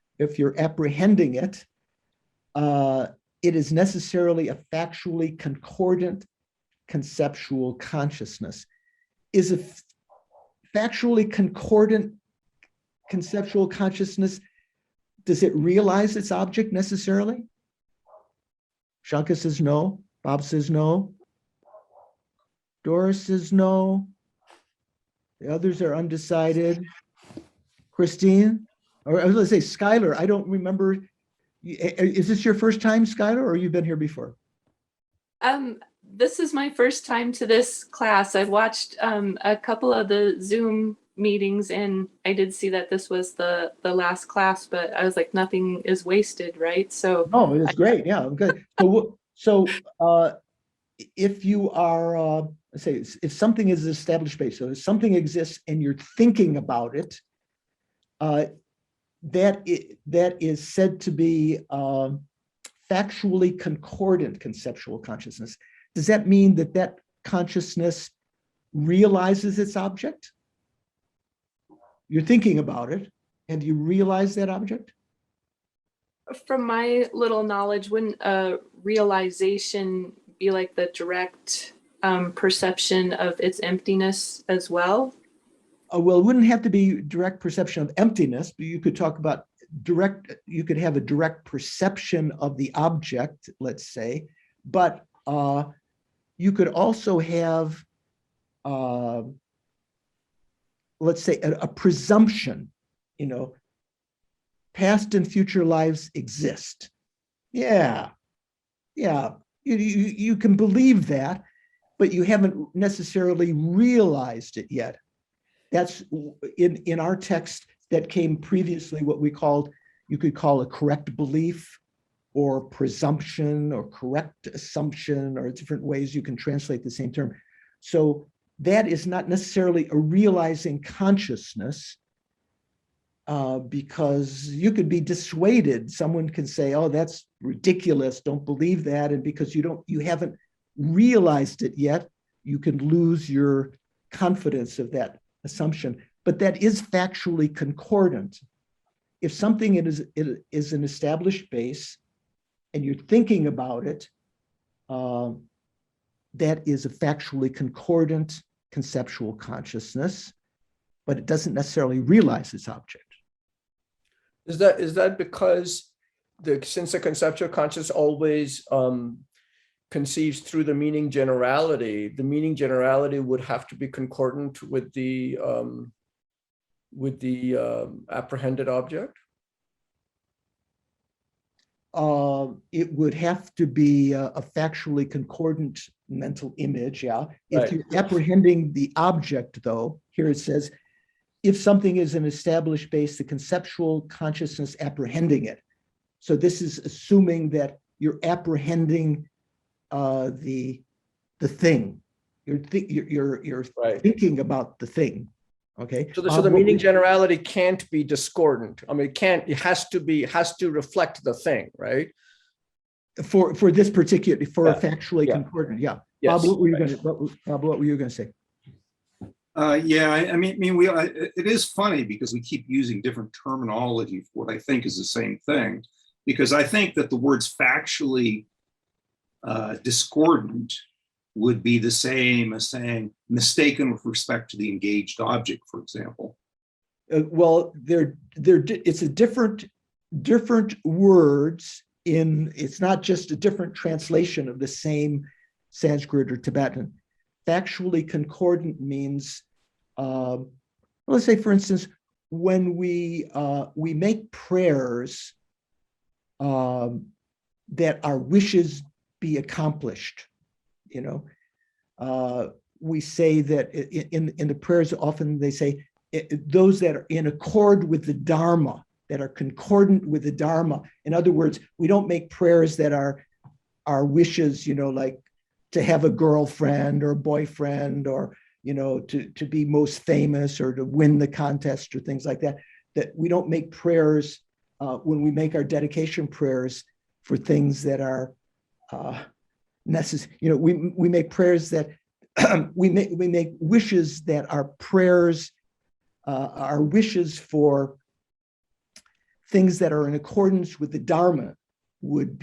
apprehending it, it is necessarily a factually concordant conceptual consciousness. Is a factually concordant conceptual consciousness, does it realize its object necessarily? Shankar says no. Bob says no. Doris says no. The others are undecided. Christine, or I was going to say Skylar, I don't remember. Is this your first time, Skylar, or you've been here before? This is my first time to this class. I've watched a couple of the Zoom meetings, and I did see that this was the last class, but I was like, nothing is wasted, right? So oh, it's great. Yeah, good. So if you are, let's say, if something is an established base, so if something exists and you're thinking about it, that is said to be factually concordant conceptual consciousness. Does that mean that that consciousness realizes its object? You're thinking about it, and you realize that object? from my little knowledge, wouldn't a realization be like the direct perception of its emptiness as well? Well, it wouldn't have to be direct perception of emptiness, but you could talk about you could have a direct perception of the object, let's say, but you could also have, let's say, a presumption, past and future lives exist. Yeah, you can believe that, but you haven't necessarily realized it yet. That's in our text that came previously, what you could call a correct belief or presumption or correct assumption, or different ways you can translate the same term. So that is not necessarily a realizing consciousness, because you could be dissuaded. Someone can say, oh, that's ridiculous, don't believe that. And because you haven't realized it yet, you can lose your confidence of that assumption. But that is factually concordant. If something is an established base and you're thinking about it, that is a factually concordant conceptual consciousness, but it doesn't necessarily realize its object. Is that because since the conceptual consciousness always conceives through the meaning generality would have to be concordant with the apprehended object? It would have to be a factually concordant mental image, yeah. If Right. you're apprehending the object, though, here it says, if something is an established base, the conceptual consciousness apprehending it. So this is assuming that you're apprehending the thing. You're Right. thinking about the thing. Okay. So the meaning generality can't be discordant. I mean, it has to reflect the thing, right? For this particular, for a factually Yeah. concordant, yeah. Yes, Bob, what were you right. going to say? Yeah, I mean, it is funny because we keep using different terminology for what I think is the same thing. Because I think that the words factually discordant would be the same as saying mistaken with respect to the engaged object, for example. Well, it's a different words it's not just a different translation of the same Sanskrit or Tibetan. Factually concordant means, let's say, for instance, when we make prayers that our wishes be accomplished, we say that in the prayers, often they say those that are in accord with the Dharma, that are concordant with the Dharma. In other words, we don't make prayers that are our wishes, like to have a girlfriend or a boyfriend, or to be most famous or to win the contest or things like that. That we don't make prayers when we make our dedication prayers for things that are necessary. We make prayers that we make wishes that are prayers, our wishes for things that are in accordance with the Dharma would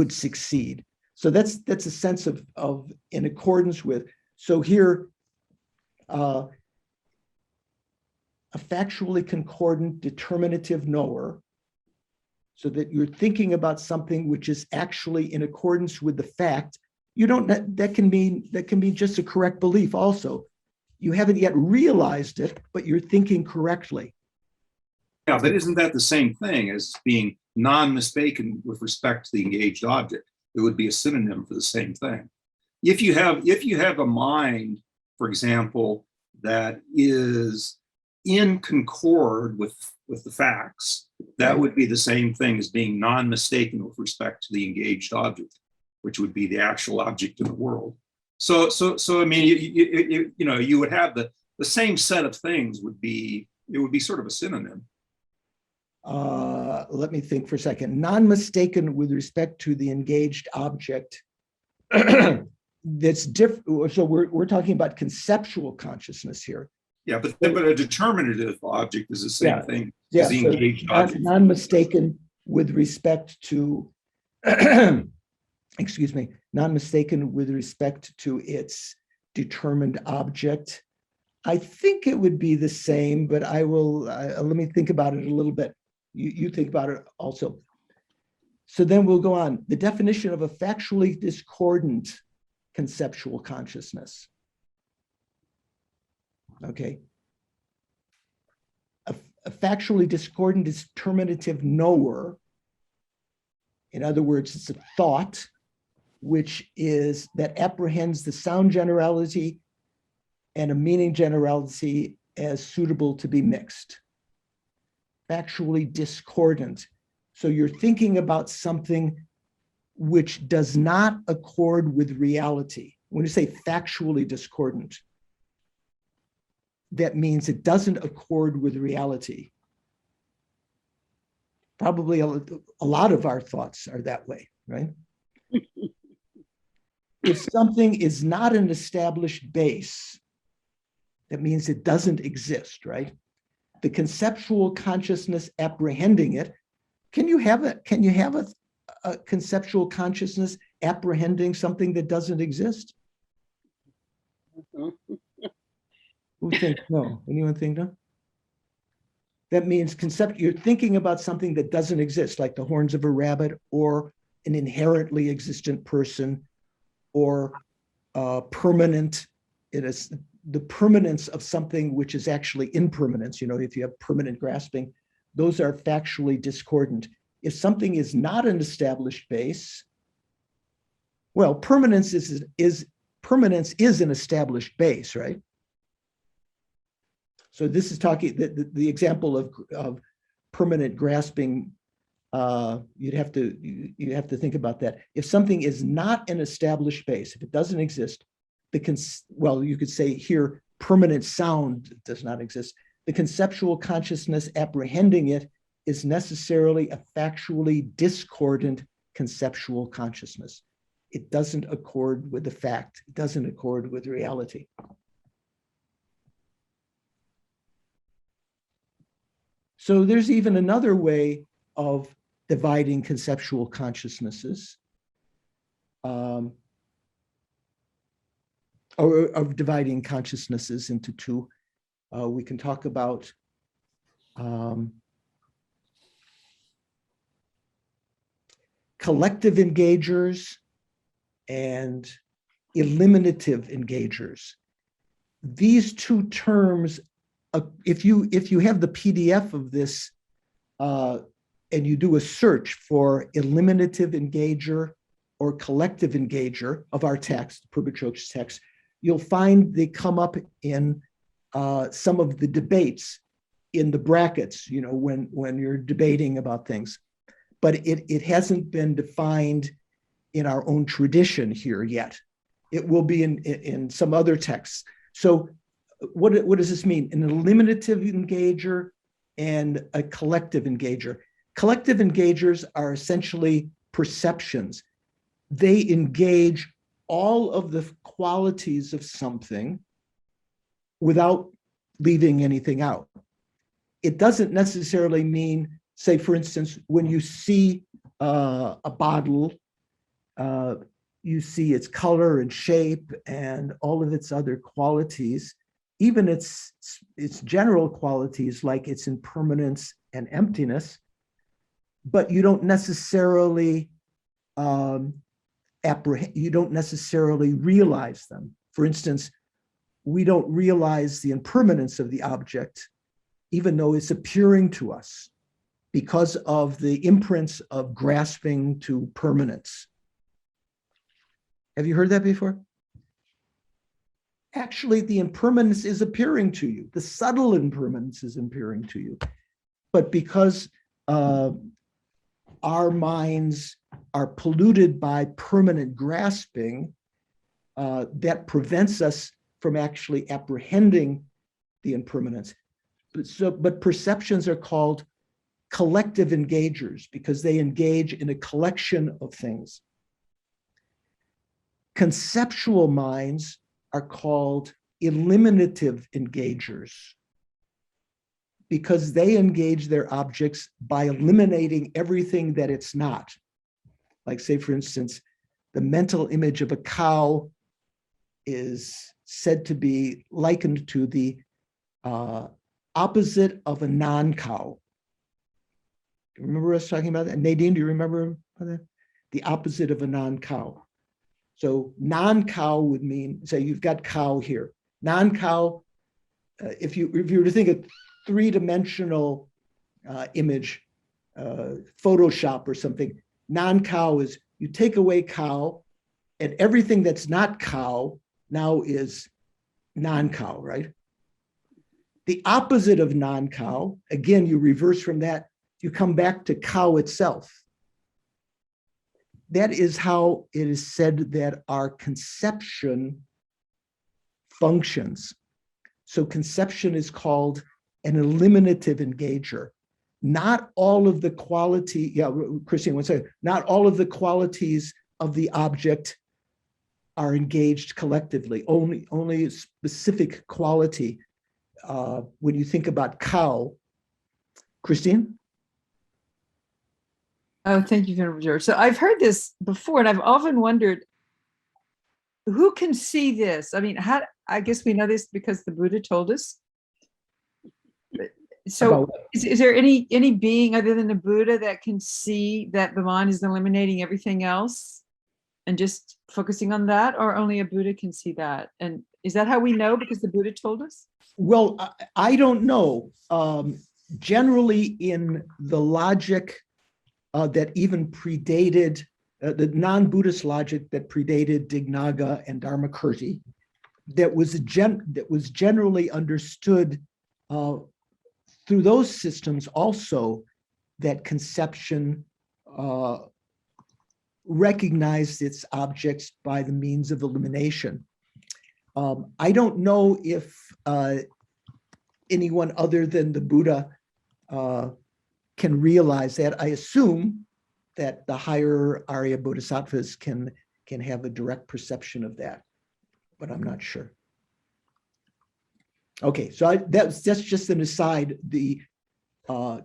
succeed. So that's a sense of in accordance with. So here, a factually concordant determinative knower, so that you're thinking about something which is actually in accordance with the fact. That can be just a correct belief also. You haven't yet realized it, but you're thinking correctly. Yeah, but isn't that the same thing as being non-mistaken with respect to the engaged object? It would be a synonym for the same thing. If you have a mind, for example, that is in concord with the facts, that would be the same thing as being non-mistaken with respect to the engaged object, which would be the actual object in the world. So I mean, you would have the same set of things. It would be sort of a synonym. Let me think for a second. Non-mistaken with respect to the engaged object. That's different. So we're talking about conceptual consciousness here. Yeah, but a determinative object is the same thing as the engaged object. Non-mistaken with respect to, excuse me, non-mistaken with respect to its determined object. I think it would be the same, but I will, let me think about it a little bit. You think about it also. So then we'll go on. The definition of a factually discordant conceptual consciousness. Okay. A factually discordant is terminative knower. In other words, it's a thought that apprehends the sound generality and a meaning generality as suitable to be mixed. Factually discordant. So you're thinking about something which does not accord with reality. When you say factually discordant, that means it doesn't accord with reality. Probably a lot of our thoughts are that way, right? If something is not an established base, that means it doesn't exist, right? The conceptual consciousness apprehending it. Can you have a conceptual consciousness apprehending something that doesn't exist? Who thinks no? Anyone think no? That means you're thinking about something that doesn't exist, like the horns of a rabbit or an inherently existent person or permanent. It is the permanence of something which is actually impermanence. You know, if you have permanent grasping, those are factually discordant. If something is not an established base, well, permanence is an established base, right? So this is talking the example of permanent grasping. You have to think about that. If something is not an established base, if it doesn't exist, you could say here permanent sound does not exist. The conceptual consciousness apprehending it is necessarily a factually discordant conceptual consciousness. It doesn't accord with the fact. It doesn't accord with reality. So there's even another way of dividing conceptual consciousnesses, or of dividing consciousnesses into two. We can talk about collective engagers and eliminative engagers. These two terms, if you have the PDF of this and you do a search for eliminative engager or collective engager of our text, Purba text, you'll find they come up in some of the debates in the brackets, you know, when you're debating about things. But it hasn't been defined in our own tradition here yet. It will be in some other texts. So what does this mean? An eliminative engager and a collective engager. Collective engagers are essentially perceptions. They engage all of the qualities of something without leaving anything out. It doesn't necessarily mean, say, for instance, when you see a bottle, you see its color and shape and all of its other qualities, even its general qualities like its impermanence and emptiness, but you don't necessarily you don't necessarily realize them. For instance, we don't realize the impermanence of the object, even though it's appearing to us, because of the imprints of grasping to permanence. Have you heard that before? Actually, the impermanence is appearing to you. The subtle impermanence is appearing to you. But because our minds are polluted by permanent grasping, that prevents us from actually apprehending the impermanence. But perceptions are called collective engagers because they engage in a collection of things. Conceptual minds are called eliminative engagers because they engage their objects by eliminating everything that it's not. Like, say, for instance, the mental image of a cow is said to be likened to the opposite of a non-cow. Remember us talking about that? Nadine, do you remember that? The opposite of a non-cow. So non-cow would mean, say you've got cow here. Non-cow, if you were to think of three-dimensional image, Photoshop or something. Non-cow is you take away cow, and everything that's not cow now is non-cow, right? The opposite of non-cow, again, you reverse from that, you come back to cow itself. That is how it is said that our conception functions. So conception is called an eliminative engager. Not all of the quality, yeah, Christine, one second. Not all of the qualities of the object are engaged collectively, only a specific quality. When you think about cow, Christine? Oh, thank you, Venerable George. So I've heard this before, and I've often wondered, who can see this? I mean, I guess we know this because the Buddha told us. So is there any being other than the Buddha that can see that the mind is eliminating everything else and just focusing on that, or only a Buddha can see that? And is that how we know because the Buddha told us? Well, I don't know. Generally in the logic that even predated, the non-Buddhist logic that predated Dignaga and Dharmakirti, that was generally understood through those systems also, that conception recognized its objects by the means of elimination. I don't know if anyone other than the Buddha can realize that. I assume that the higher Arya Bodhisattvas can have a direct perception of that, but I'm not sure. Okay, so that's just an aside. The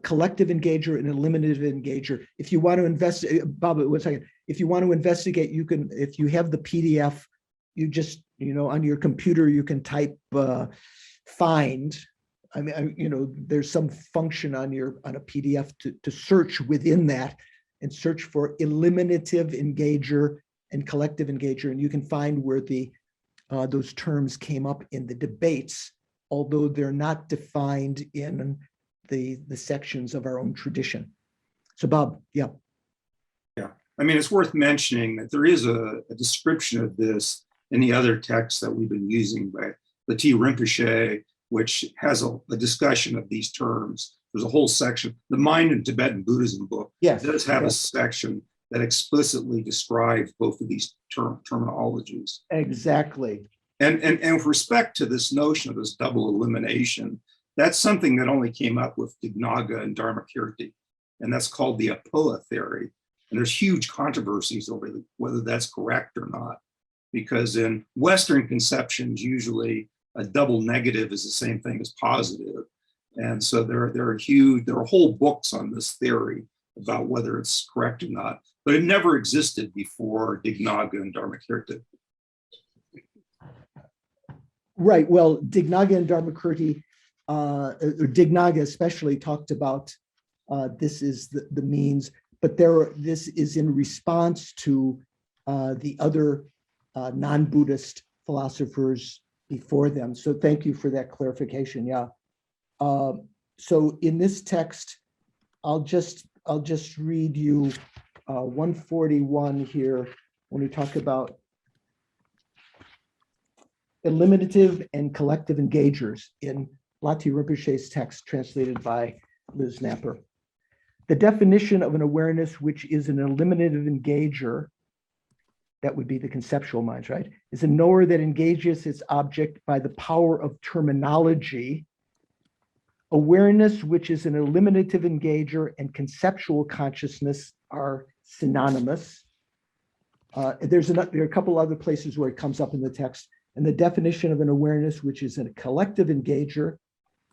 collective engager and eliminative engager. If you want to investigate, Bob, 1 second. If you want to investigate, you can. If you have the PDF, you just on your computer you can type find. I mean, there's some function on a PDF to search within that and search for eliminative engager and collective engager, and you can find where those terms came up in the debates, although they're not defined in the sections of our own tradition. So Bob, yeah. Yeah, I mean, it's worth mentioning that there is a description of this in the other texts that we've been using by the T. Rinpoche, which has a discussion of these terms. There's a whole section. The Mind in Tibetan Buddhism book does have a section that explicitly describes both of these terminologies. Exactly. And with respect to this notion of this double elimination, that's something that only came up with Dignaga and Dharmakirti, and that's called the Apoa theory. And there's huge controversies over whether that's correct or not, because in Western conceptions, usually a double negative is the same thing as positive. And so there are whole books on this theory about whether it's correct or not, but it never existed before Dignaga and Dharmakirti. Right. Well, Dignaga and Dharmakirti, or Dignaga especially, talked about this is the means, but this is in response to the other non-Buddhist philosophers before them. So thank you for that clarification. Yeah. So in this text, I'll just read you 141 here when we talk about eliminative and collective engagers in Lati Rinpoche's text translated by Liz Napper. The definition of an awareness which is an eliminative engager, that would be the conceptual minds, right, is a knower that engages its object by the power of terminology. Awareness which is an eliminative engager and conceptual consciousness are synonymous. There are a couple other places where it comes up in the text. And the definition of an awareness which is a collective engager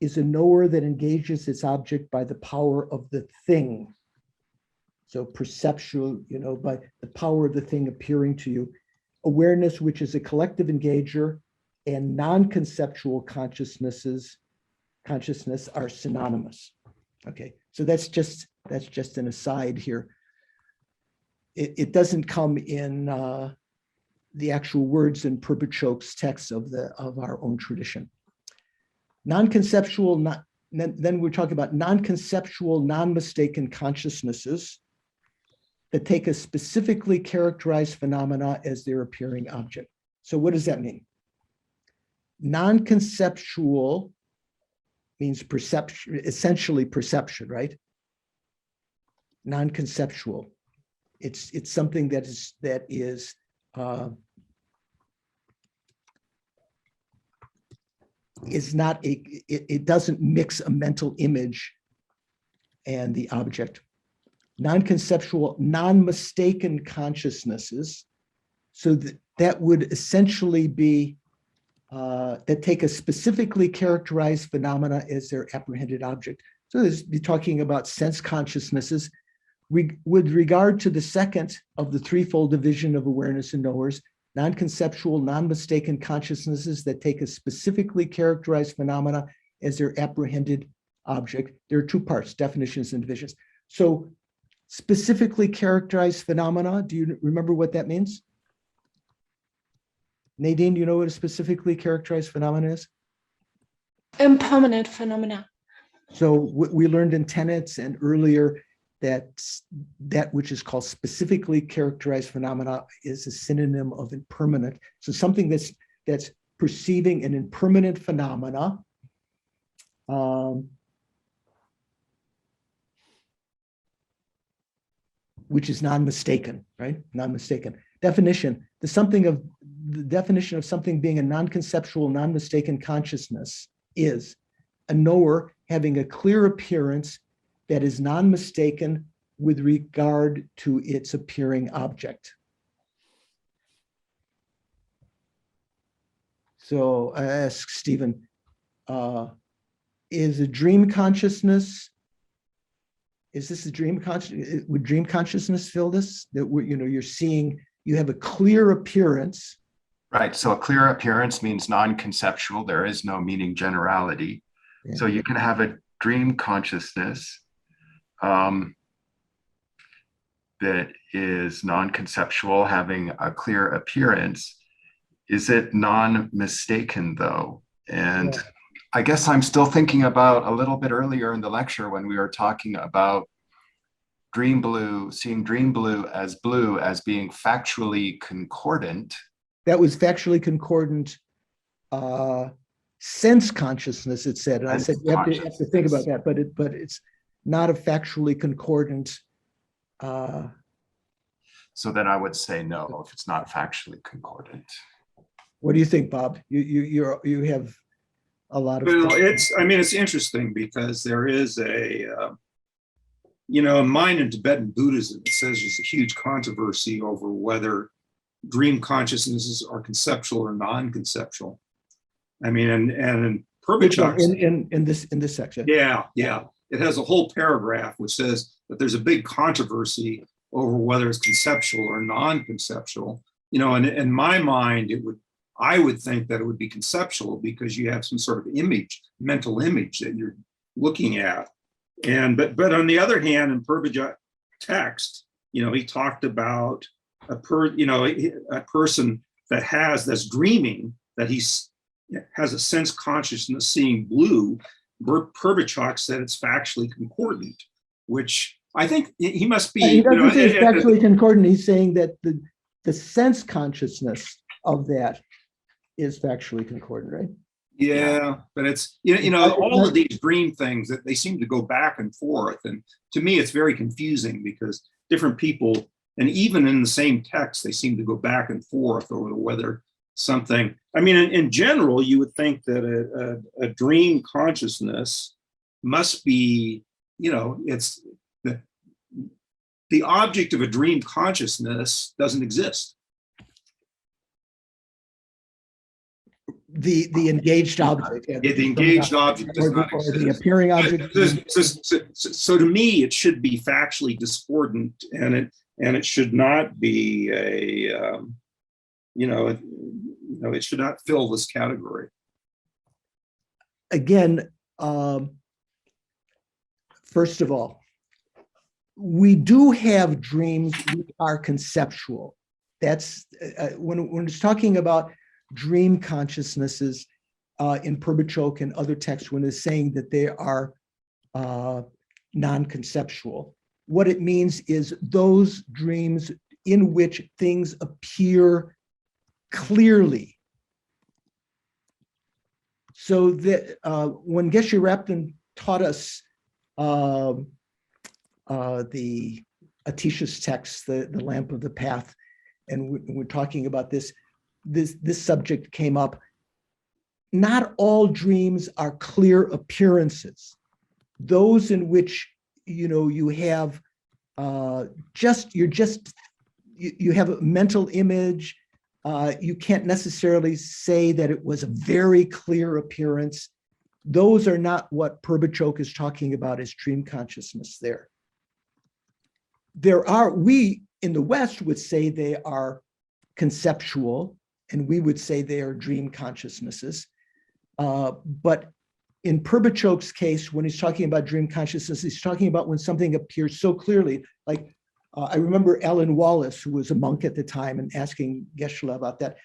is a knower that engages its object by the power of the thing. So perceptual, by the power of the thing appearing to you. Awareness which is a collective engager and non-conceptual consciousness are synonymous. Okay, so that's just an aside here. It doesn't come in the actual words in Purpachok's text of our own tradition. Non-conceptual, then we're talking about non-conceptual, non-mistaken consciousnesses that take a specifically characterized phenomena as their appearing object. So what does that mean? Non-conceptual means perception, essentially perception, right? Non-conceptual. It's something that is not it doesn't mix a mental image and the object. Non-conceptual, non-mistaken consciousnesses, so that would essentially be that take a specifically characterized phenomena as their apprehended object. So this be talking about sense consciousnesses. With regard to the second of the threefold division of awareness and knowers, non-conceptual, non-mistaken consciousnesses that take a specifically characterized phenomena as their apprehended object. There are two parts, definitions and divisions. So specifically characterized phenomena, do you remember what that means? Nadine, do you know what a specifically characterized phenomenon is? Impermanent phenomena. So we learned in tenets and earlier that which is called specifically characterized phenomena is a synonym of impermanent. So something that's perceiving an impermanent phenomena, which is non-mistaken, right? Non-mistaken. Definition, the definition of something being a non-conceptual, non-mistaken consciousness is a knower having a clear appearance that is non-mistaken with regard to its appearing object. So I ask Stephen, is a dream consciousness, is this a dream consciousness? Would dream consciousness fill this? That you're seeing, you have a clear appearance. Right. So a clear appearance means non-conceptual. There is no meaning generality. Yeah. So you can have a dream consciousness that is non-conceptual, having a clear appearance. Is it non-mistaken though? And Yeah. I guess I'm still thinking about a little bit earlier in the lecture when we were talking about dream blue, seeing dream blue as being factually concordant. That was factually concordant sense consciousness, it said. And I said, you have to think about that, but it's not a factually concordant. So then I would say no, if it's not factually concordant. What do you think, Bob? You have a lot of. Well, it's interesting because there is a, in Mind and Tibetan Buddhism, it says there's a huge controversy over whether dream consciousnesses are conceptual or non-conceptual. I mean, and in Perbichak's in this section. Yeah. It has a whole paragraph which says that there's a big controversy over whether it's conceptual or non-conceptual. And in my mind, I would think that it would be conceptual because you have some sort of image, mental image that you're looking at. But on the other hand, in Perbichak's text, he talked about a person that's dreaming, that has a sense consciousness seeing blue. Perbichak said it's factually concordant, which I think he must be. He doesn't say it's factually concordant. He's saying that the sense consciousness of that is factually concordant, right? Yeah, but it's all of these dream things that they seem to go back and forth, and to me it's very confusing because different people, and even in the same text, they seem to go back and forth over whether something. I mean, in general, you would think that a dream consciousness must be, it's the object of a dream consciousness doesn't exist. The engaged object. Yeah, the engaged object does not exist. Or the appearing object. So to me, it should be factually discordant, and it should not be a, it should not fill this category. Again, first of all, we do have dreams which are conceptual. That's when it's talking about dream consciousnesses, in Purbachok and other texts when it's saying that they are non-conceptual. What it means is those dreams in which things appear clearly. So that when Geshe Rapton taught us the Atisha's text, the Lamp of the Path, and we're talking about this subject came up. Not all dreams are clear appearances. Those in which you have you have a mental image. You can't necessarily say that it was a very clear appearance. Those are not what Purbachok is talking about as dream consciousness there. We in the West would say they are conceptual, and we would say they are dream consciousnesses. But in Purbachok's case, when he's talking about dream consciousness, he's talking about when something appears so clearly. Like I remember Alan Wallace, who was a monk at the time, and asking Geshe about that.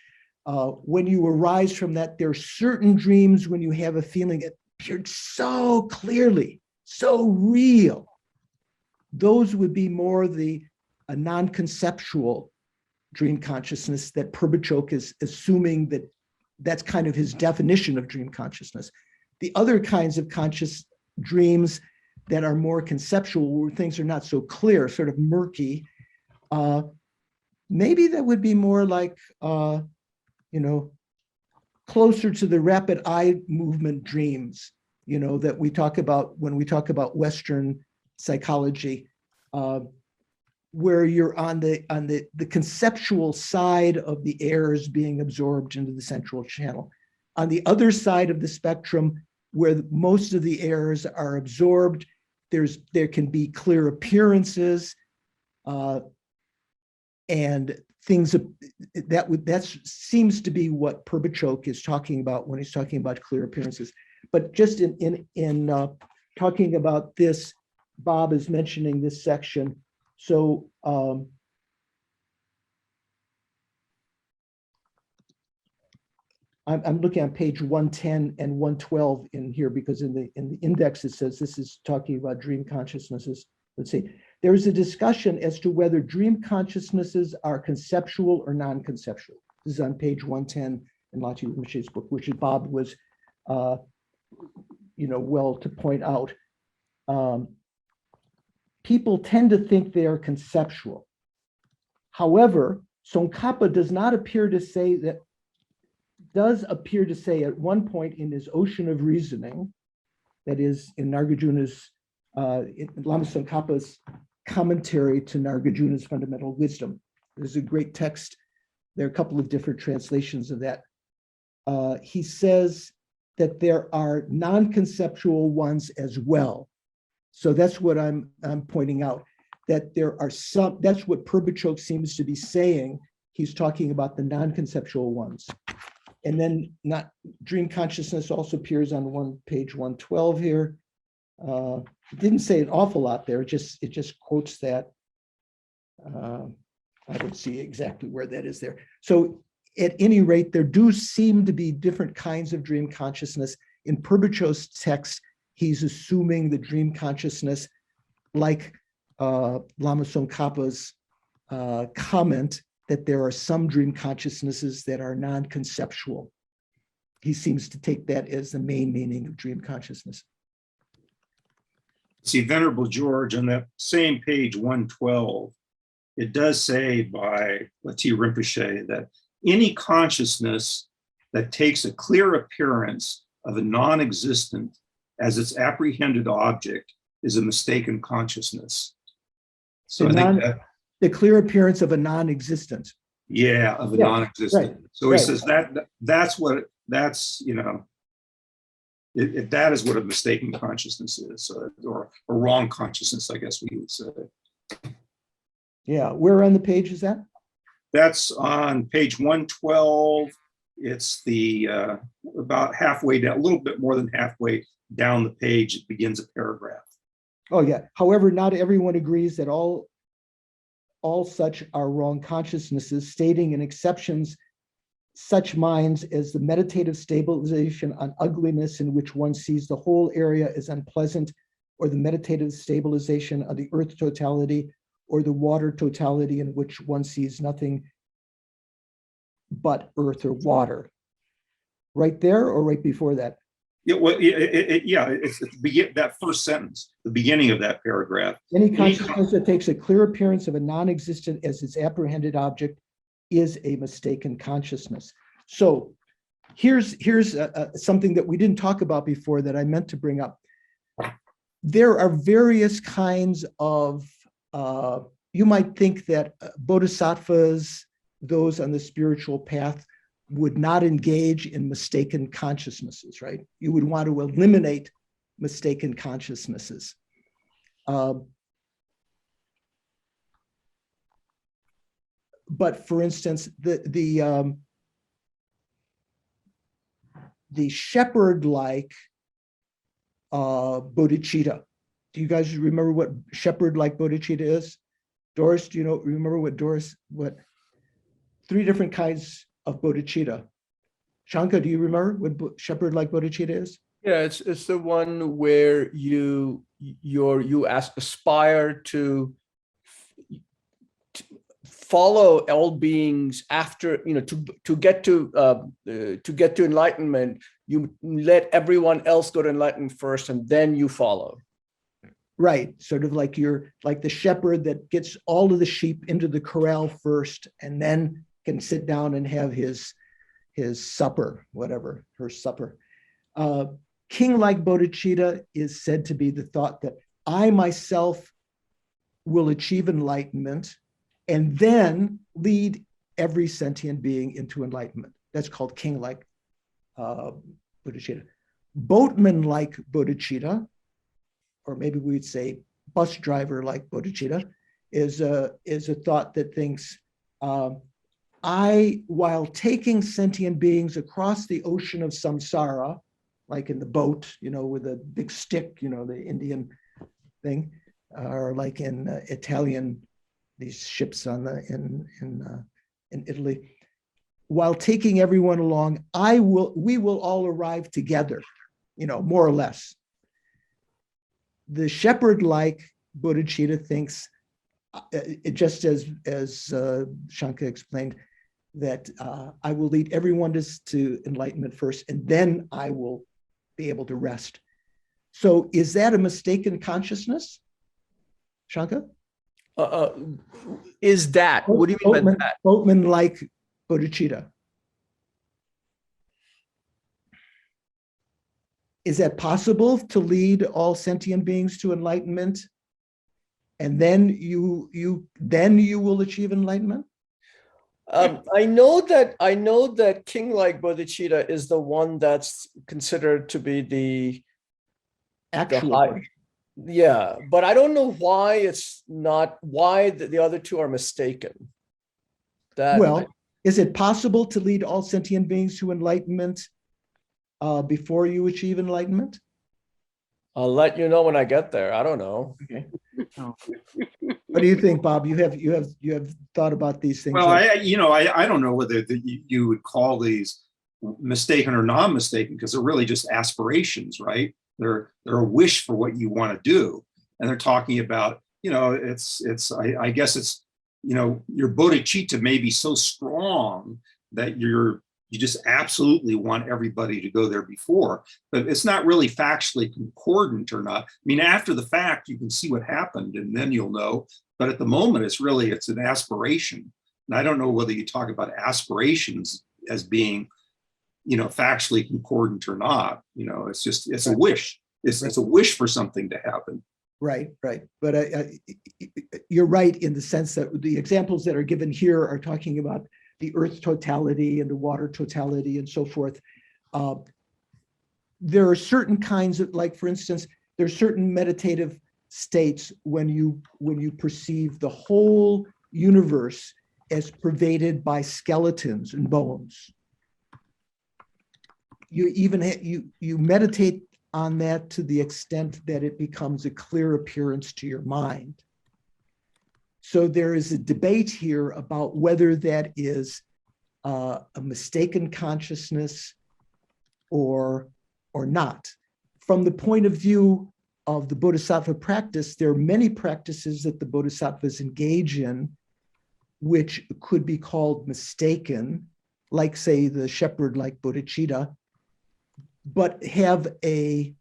When you arise from that, there are certain dreams when you have a feeling it appeared so clearly, so real. Those would be more a non-conceptual dream consciousness that Purbachok is assuming that that's kind of his definition of dream consciousness. The other kinds of conscious dreams that are more conceptual, where things are not so clear, sort of murky, maybe that would be more like, closer to the rapid eye movement dreams, that we talk about when we talk about Western psychology, where you're on the conceptual side of the airs being absorbed into the central channel. On the other side of the spectrum, where most of the airs are absorbed, there can be clear appearances, and things that seems to be what Purbachok is talking about when he's talking about clear appearances. But just in talking about this, Bob is mentioning this section. So I'm looking on page 110 and 112 in here, because in the index it says this is talking about dream consciousnesses. Let's see. There is a discussion as to whether dream consciousnesses are conceptual or non-conceptual. This is on page 110 in Lachi Rinpoche's book, which Bob was, well to point out. People tend to think they are conceptual. However, Tsongkhapa does appear to say at one point in his Ocean of Reasoning, that is in Nargajuna's, Lama Tsongkhapa's commentary to Nargajuna's Fundamental Wisdom. There's a great text. There are a couple of different translations of that. He says that there are non-conceptual ones as well. So that's what I'm pointing out, that there are some, that's what Purbachok seems to be saying. He's talking about the non-conceptual ones. And then dream consciousness also appears on page 112 here. It didn't say an awful lot there. It just quotes that. I don't see exactly where that is there. So at any rate, there do seem to be different kinds of dream consciousness. In Purbachok's text, he's assuming the dream consciousness, like Lama Tsongkhapa's comment, that there are some dream consciousnesses that are non-conceptual. He seems to take that as the main meaning of dream consciousness. See, Venerable George, on that same page 112, it does say by Lachi Rinpoche that any consciousness that takes a clear appearance of a non-existent as its apprehended object is a mistaken consciousness. So I think that the clear appearance of a non-existent. Yeah, of a non-existent. Right, so he says that's what that is what a mistaken consciousness is, or a wrong consciousness, I guess we would say. Yeah, where on the page is that? That's on page 112. It's the about halfway down, a little bit more than halfway down the page. It begins a paragraph. Oh yeah. However, not everyone agrees that all such are wrong consciousnesses, stating in exceptions such minds as the meditative stabilization on ugliness in which one sees the whole area as unpleasant, or the meditative stabilization of the earth totality, or the water totality in which one sees nothing but earth or water. Right there or right before that? Yeah, well, it's that first sentence, the beginning of that paragraph. Any consciousness that takes a clear appearance of a non-existent as its apprehended object is a mistaken consciousness. So here's something that we didn't talk about before that I meant to bring up. There are various kinds of, you might think that bodhisattvas, those on the spiritual path, would not engage in mistaken consciousnesses, right? You would want to eliminate mistaken consciousnesses. But for instance, the shepherd-like bodhicitta. Do you guys remember what shepherd-like bodhicitta is? Doris, do you remember what 3 different kinds of bodhicitta? Shanka, do you remember what shepherd-like bodhicitta is? Yeah, it's the one where you aspire to follow all beings after, to get to enlightenment. You let everyone else go to enlightenment first, and then you follow. Right, sort of like you're like the shepherd that gets all of the sheep into the corral first, and then can sit down and have his supper, whatever, her supper. King-like bodhicitta is said to be the thought that I myself will achieve enlightenment and then lead every sentient being into enlightenment. That's called king-like bodhicitta. Boatman-like bodhicitta, or maybe we'd say bus driver-like bodhicitta, is a thought that thinks, while taking sentient beings across the ocean of samsara, like in the boat, with a big stick, the Indian thing, or like in Italian, these ships in Italy. While taking everyone along, we will all arrive together, more or less. The shepherd-like bodhicitta thinks, just as Shanka explained, that I will lead everyone to enlightenment first, and then I will be able to rest. So is that a mistaken consciousness, Shanka? Is that, what do you mean by that? Boatman-like bodhicitta. Is that possible, to lead all sentient beings to enlightenment, and then you will achieve enlightenment? I know that king-like bodhicitta is the one that's considered to be the Actual high. Yeah, but I don't know why the other two are mistaken. Is it possible to lead all sentient beings to enlightenment before you achieve enlightenment? I'll let you know when I get there. I don't know. Okay. What do you think, Bob? You have thought about these things? Well, I don't know whether you would call these mistaken or non-mistaken, because they're really just aspirations, right? They're a wish for what you want to do, and they're talking about, I guess it's, your bodhicitta may be so strong that you just absolutely want everybody to go there before, but it's not really factually concordant or not. I mean, after the fact, you can see what happened and then you'll know, but at the moment, it's an aspiration. And I don't know whether you talk about aspirations as being, factually concordant or not. It's a wish. It's a wish for something to happen. Right. But you're right in the sense that the examples that are given here are talking about the earth totality and the water totality and so forth. There are certain kinds of, like, for instance, there's certain meditative states when you perceive the whole universe as pervaded by skeletons and bones. You even you meditate on that to the extent that it becomes a clear appearance to your mind. So there is a debate here about whether that is a mistaken consciousness or not. From the point of view of the Bodhisattva practice, there are many practices that the Bodhisattvas engage in which could be called mistaken, like say the shepherd like bodhicitta, but have a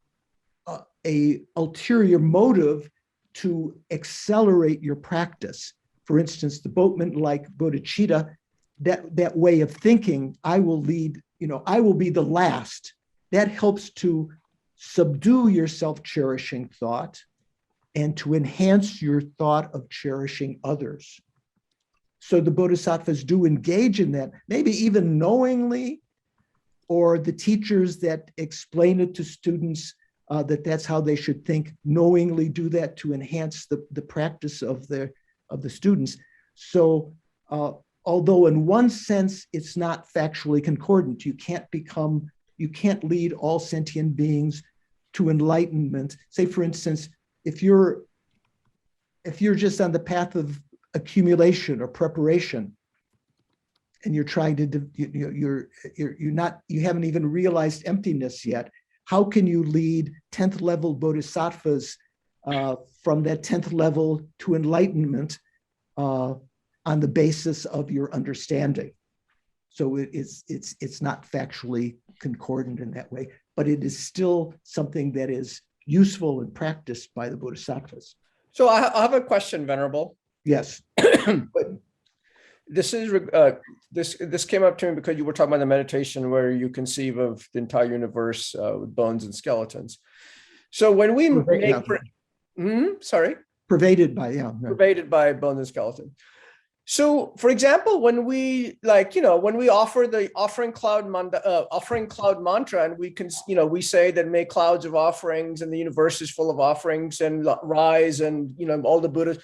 ulterior motive to accelerate your practice. For instance, the boatman like bodhicitta, that way of thinking, I will lead, I will be the last. That helps to subdue your self-cherishing thought and to enhance your thought of cherishing others. So the bodhisattvas do engage in that, maybe even knowingly, or the teachers that explain it to students that that's how they should think, knowingly do that to enhance the practice of the students. So although in one sense it's not factually concordant, you can't lead all sentient beings to enlightenment. Say, for instance, if you're just on the path of accumulation or preparation, and you're trying to, you haven't even realized emptiness yet, how can you lead 10th level bodhisattvas from that 10th level to enlightenment on the basis of your understanding? So it's not factually concordant in that way, but it is still something that is useful and practiced by the bodhisattvas. So I have a question, Venerable. Yes. This is this came up to me because you were talking about the meditation where you conceive of the entire universe with bones and skeletons. So when we make, Pervaded by, pervaded by bones and skeleton. So, for example, when we when we offer the offering cloud mantra, and we can, we say that make clouds of offerings, and the universe is full of offerings, and rise, and all the Buddhas.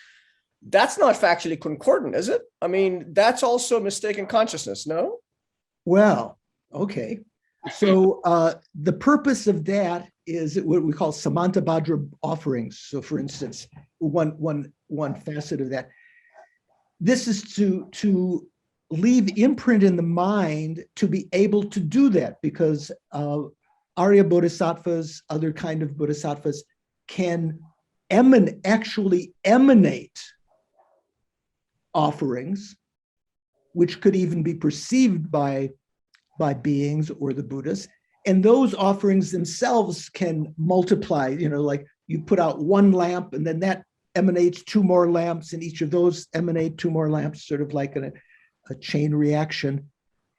That's not factually concordant, is it? I mean, that's also mistaken consciousness, no? Well, okay. So the purpose of that is what we call samantabhadra offerings. So, for instance, one facet of that. This is to leave imprint in the mind to be able to do that, because Arya bodhisattvas, other kind of bodhisattvas, can actually emanate offerings, which could even be perceived by beings or the Buddhas. And those offerings themselves can multiply, like you put out one lamp and then that emanates two more lamps, and each of those emanate two more lamps, sort of like a chain reaction.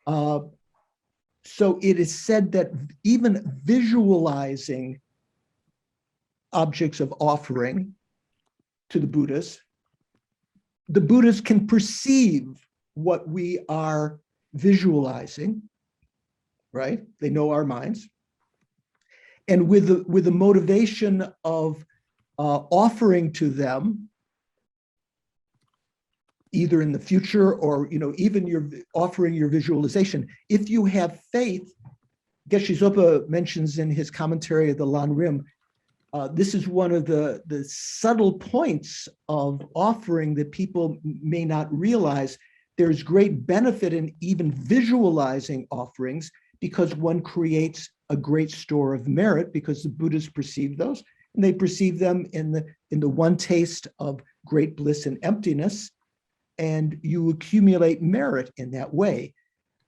So it is said that even visualizing objects of offering to the Buddhas can perceive what we are visualizing, right? They know our minds. And with the motivation of offering to them, either in the future or even you're offering your visualization, if you have faith, Geshe Zopa mentions in his commentary of the Lan Rim, this is one of the subtle points of offering that people may not realize. There's great benefit in even visualizing offerings, because one creates a great store of merit, because the Buddhas perceive those, and they perceive them in the one taste of great bliss and emptiness, and you accumulate merit in that way.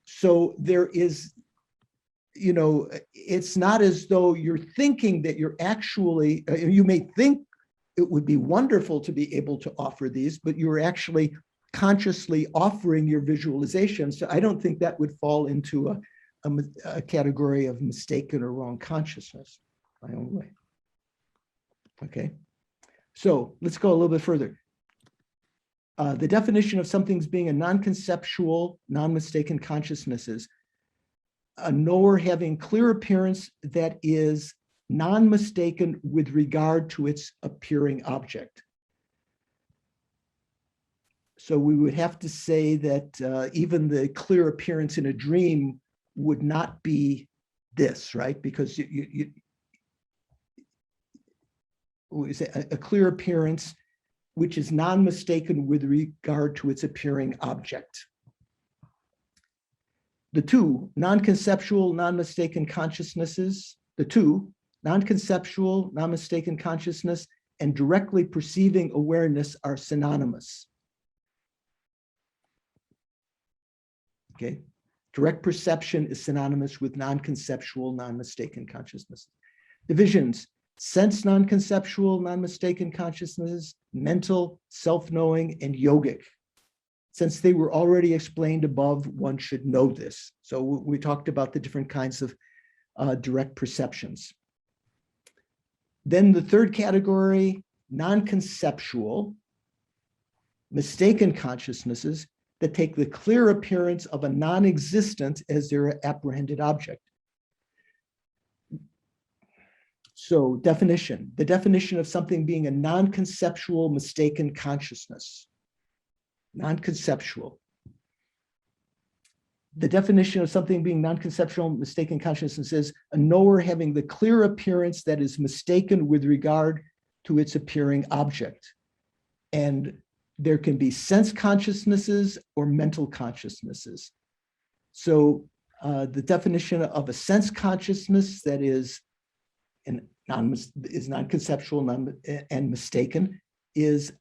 So there is, it's not as though you're thinking that you're actually, you may think it would be wonderful to be able to offer these, but you're actually consciously offering your visualization. So I don't think that would fall into a category of mistaken or wrong consciousness, my own way. Okay, so let's go a little bit further. The definition of something's being a non-conceptual, non-mistaken consciousness is a knower having clear appearance that is non-mistaken with regard to its appearing object. So we would have to say that even the clear appearance in a dream would not be this, right? Because a clear appearance which is non-mistaken with regard to its appearing object. the two non-conceptual, non-mistaken consciousnesses, the two non-conceptual, non-mistaken consciousness and directly perceiving awareness are synonymous. Okay, direct perception is synonymous with non-conceptual, non-mistaken consciousness. Divisions: sense non-conceptual, non-mistaken consciousness, mental, self-knowing, and yogic. Since they were already explained above, one should know this. So we talked about the different kinds of direct perceptions. Then the third category, non-conceptual, mistaken consciousnesses that take the clear appearance of a non-existent as their apprehended object. So definition, the definition of something being a non-conceptual mistaken consciousness. Non-conceptual. The definition of something being non-conceptual mistaken consciousness is a knower having the clear appearance that is mistaken with regard to its appearing object. And there can be sense consciousnesses or mental consciousnesses. So the definition of a sense consciousness that is non-conceptual and mistaken is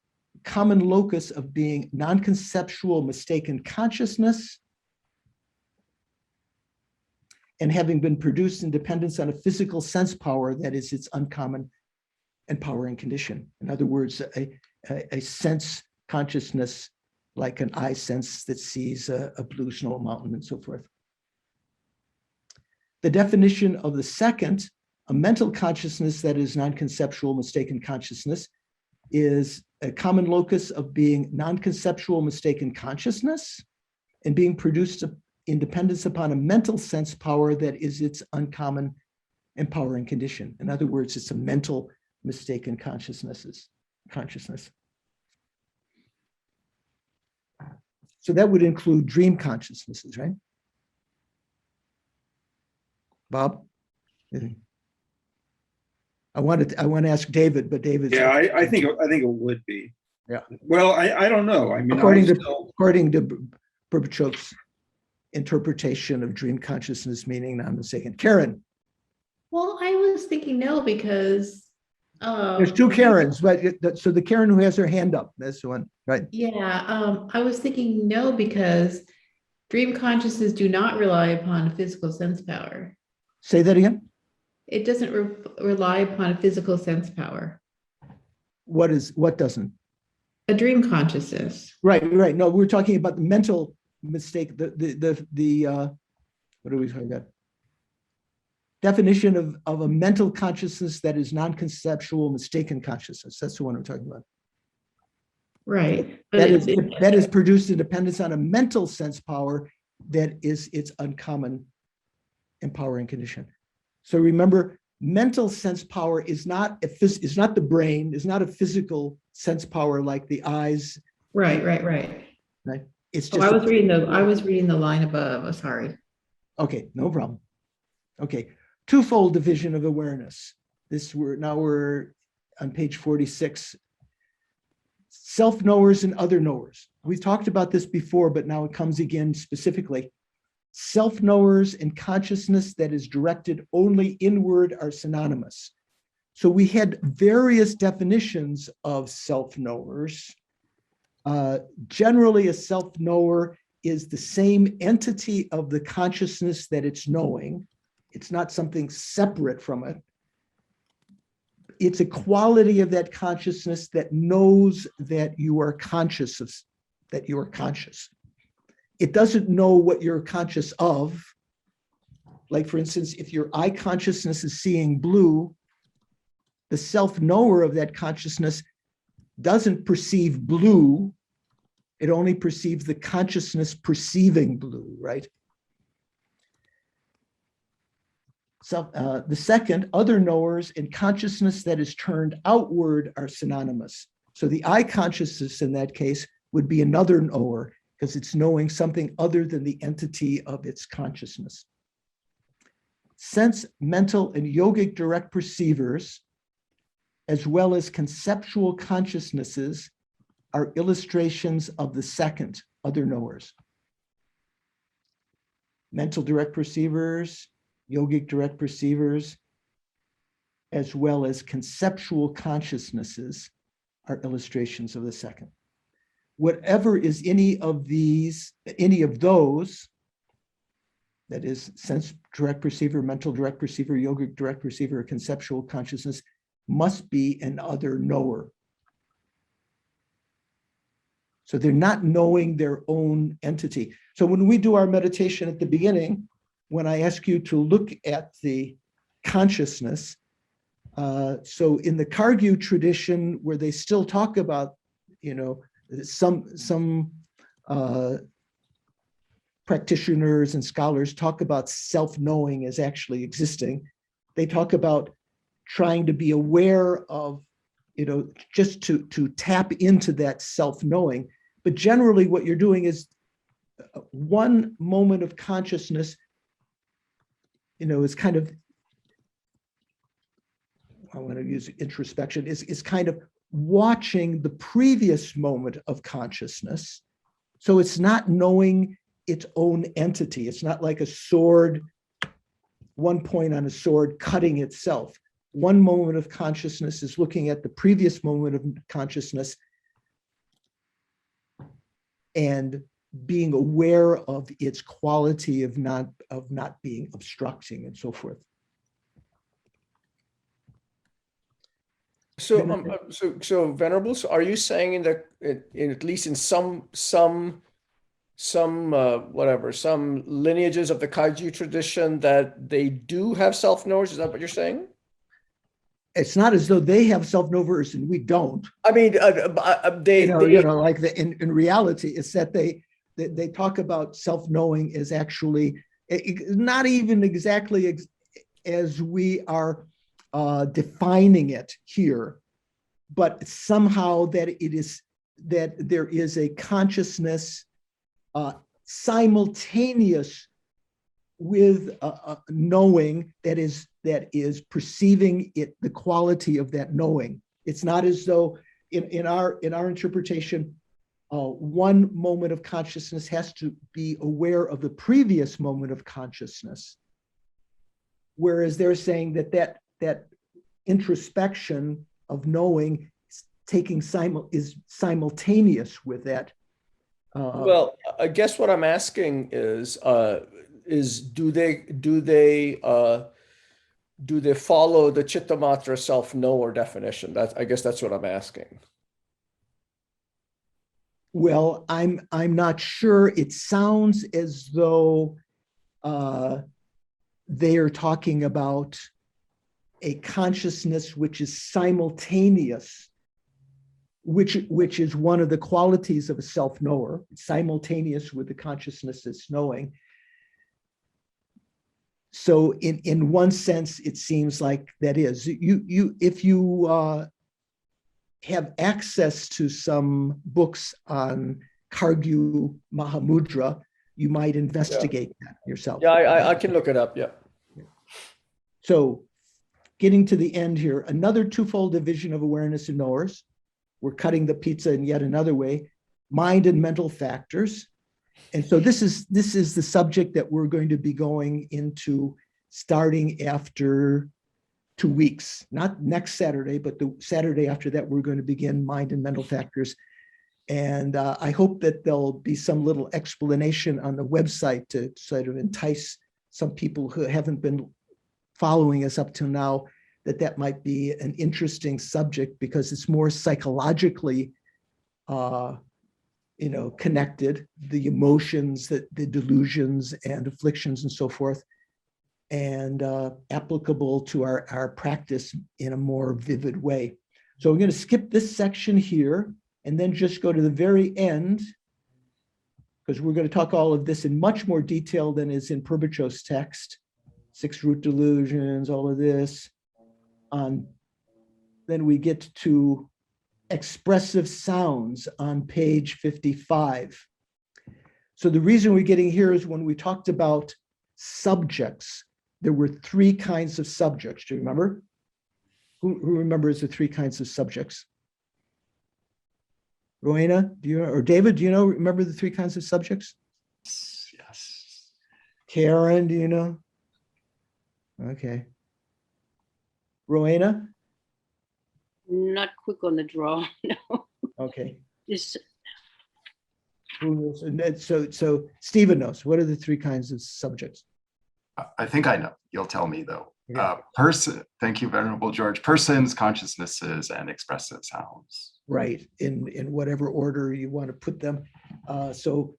common locus of being non-conceptual mistaken consciousness and having been produced in dependence on a physical sense power that is its uncommon empowering condition. In other words, a sense consciousness like an eye sense that sees a blue snow mountain and so forth. The definition of the second, a mental consciousness that is non-conceptual mistaken consciousness, is a common locus of being non-conceptual mistaken consciousness and being produced in dependence upon a mental sense power that is its uncommon empowering condition. In other words, it's a mental mistaken consciousness. So that would include dream consciousnesses, right? Bob? I want to ask David, but David's. Yeah, I think it would be. Yeah. Well, I don't know. I mean, according to Choate's interpretation of dream consciousness meaning non-mistaken. Karen. Well, I was thinking no, because there's two Karens, but so the Karen who has her hand up, that's the one, right? Yeah, I was thinking no, because dream consciousness do not rely upon a physical sense power. Say that again. It doesn't rely upon a physical sense power. What doesn't? A dream consciousness. Right. No, we're talking about the mental mistake. What are we talking about? Definition of a mental consciousness that is non-conceptual mistaken consciousness. That's the one we're talking about. Right. That is produced in dependence on a mental sense power that is its uncommon empowering condition. So remember, mental sense power is not the brain, is not a physical sense power like the eyes. Right. It's just I was reading the line above. Oh, sorry. Okay, no problem. Okay, twofold division of awareness. We're on page 46. Self-knowers and other knowers. We've talked about this before, but now it comes again specifically. Self-knowers and consciousness that is directed only inward are synonymous. So we had various definitions of self-knowers. Generally, a self-knower is the same entity of the consciousness that it's knowing. It's not something separate from it. It's a quality of that consciousness that knows that you are conscious of, that you are conscious. It doesn't know what you're conscious of. Like, for instance, if your eye consciousness is seeing blue, the self-knower of that consciousness doesn't perceive blue. It only perceives the consciousness perceiving blue, right? So the second, other knowers and consciousness that is turned outward are synonymous. So the eye consciousness in that case would be another knower, because it's knowing something other than the entity of its consciousness. Sense, mental, and yogic direct perceivers, as well as conceptual consciousnesses, are illustrations of the second, other knowers. mental direct perceivers, yogic direct perceivers, as well as conceptual consciousnesses are illustrations of the second. Whatever is any of those, that is sense direct perceiver, mental direct perceiver, yogic direct perceiver, conceptual consciousness, must be an other knower. So they're not knowing their own entity. So when we do our meditation at the beginning, when I ask you to look at the consciousness, so in the Kargyu tradition, where they still talk about, some practitioners and scholars talk about self-knowing as actually existing. They talk about trying to be aware of, just to tap into that self-knowing. But generally what you're doing is one moment of consciousness, is kind of, I want to use introspection, is kind of watching the previous moment of consciousness. So it's not knowing its own entity. It's not like a sword, one point on a sword cutting itself. One moment of consciousness is looking at the previous moment of consciousness and being aware of its quality of not being obstructing and so forth. So, so Venerable, so are you saying in at least in some lineages of the Kaiju tradition that they do have self-knowers? Is that what you're saying? It's not as though they have self-knowers and we don't. I mean, in reality, it's that they talk about self-knowing as actually not even exactly as we are defining it here, but somehow that there is a consciousness simultaneous with knowing that is perceiving it, the quality of that knowing. It's not as though in our interpretation, one moment of consciousness has to be aware of the previous moment of consciousness, whereas they're saying that introspection of knowing is simultaneous with that. Well, I guess what I'm asking is do they follow the Chittamatra self-knower definition? I guess that's what I'm asking. Well, I'm not sure. It sounds as though they are talking about a consciousness which is simultaneous, which is one of the qualities of a self-knower, simultaneous with the consciousness that's knowing. So in one sense, it seems like that is. If you have access to some books on Kargyu Mahamudra, you might investigate that yourself. Yeah, I can look it up, yeah. So getting to the end here, another twofold division of awareness and knowers. We're cutting the pizza in yet another way, mind and mental factors. And so this is the subject that we're going to be going into starting after 2 weeks, not next Saturday, but the Saturday after that, we're going to begin mind and mental factors. And I hope that there'll be some little explanation on the website to sort of entice some people who haven't been following us up till now, that might be an interesting subject because it's more psychologically connected, the emotions, the delusions and afflictions and so forth, and applicable to our practice in a more vivid way. So we're going to skip this section here and then just go to the very end, because we're going to talk all of this in much more detail than is in Purbacho's text, 6 root delusions, all of this. Then we get to expressive sounds on page 55. So the reason we're getting here is when we talked about subjects, there were 3 kinds of subjects. Do you remember? Who remembers the 3 kinds of subjects? Rowena, or David, do you remember the 3 kinds of subjects? Yes. Karen, do you know? Okay. Rowena? Not quick on the draw. No. Okay. Just Who knows? And then, so Stephen knows. What are the three kinds of subjects? I think I know. You'll tell me though. Okay. Person. Thank you, Venerable George. Persons, consciousnesses, and expressive sounds. Right, in whatever order you want to put them. So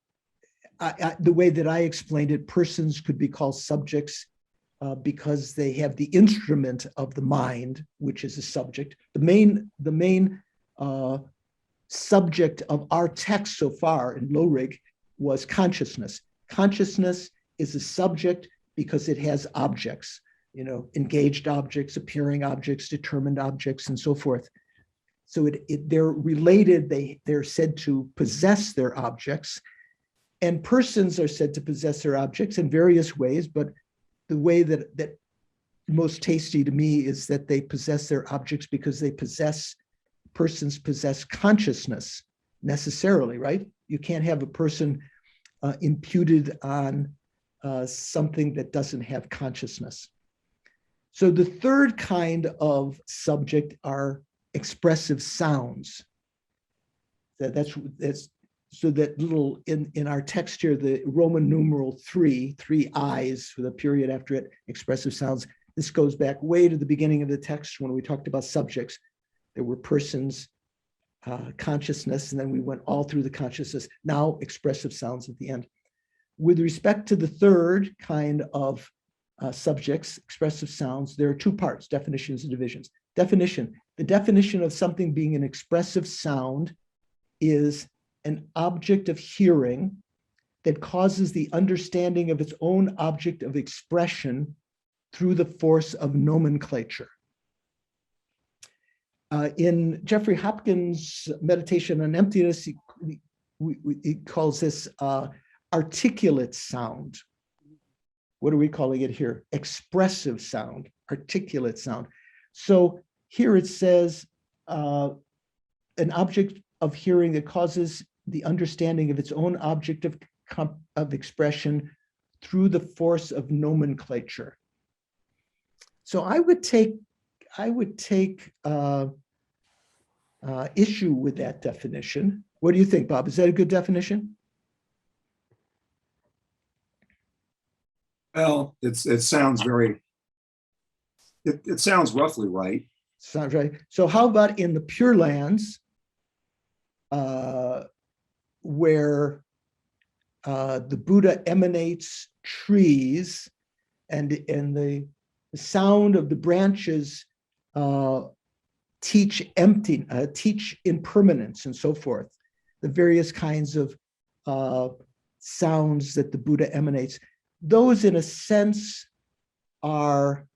the way that I explained it, persons could be called subjects because they have the instrument of the mind, which is a subject. The main subject of our text so far in Low Rig was consciousness. Consciousness is a subject because it has objects, engaged objects, appearing objects, determined objects, and so forth. So they're related, they're said to possess their objects, and persons are said to possess their objects in various ways, but the way that most tasty to me is that they possess their objects because persons possess consciousness necessarily, right? You can't have a person imputed on something that doesn't have consciousness. So the third kind of subject are expressive sounds. That's so that little in our text here, the Roman numeral 3 I's with a period after it, expressive sounds. This goes back way to the beginning of the text when we talked about subjects. There were persons, consciousness, and then we went all through the consciousness. Now expressive sounds at the end. With respect to the third kind of subjects, expressive sounds, there are two parts, definitions and divisions. Definition. The definition of something being an expressive sound is an object of hearing that causes the understanding of its own object of expression through the force of nomenclature. In Jeffrey Hopkins' meditation on emptiness, he calls this articulate sound. What are we calling it here? Expressive sound, articulate sound. So here it says an object of hearing that causes the understanding of its own object of expression through the force of nomenclature. So I would take issue with that definition. What do you think, Bob? Is that a good definition? Well, it sounds very, it sounds roughly right. Sounds right. So how about in the Pure Lands, where the Buddha emanates trees and the sound of the branches teach impermanence and so forth, the various kinds of sounds that the Buddha emanates. Those in a sense are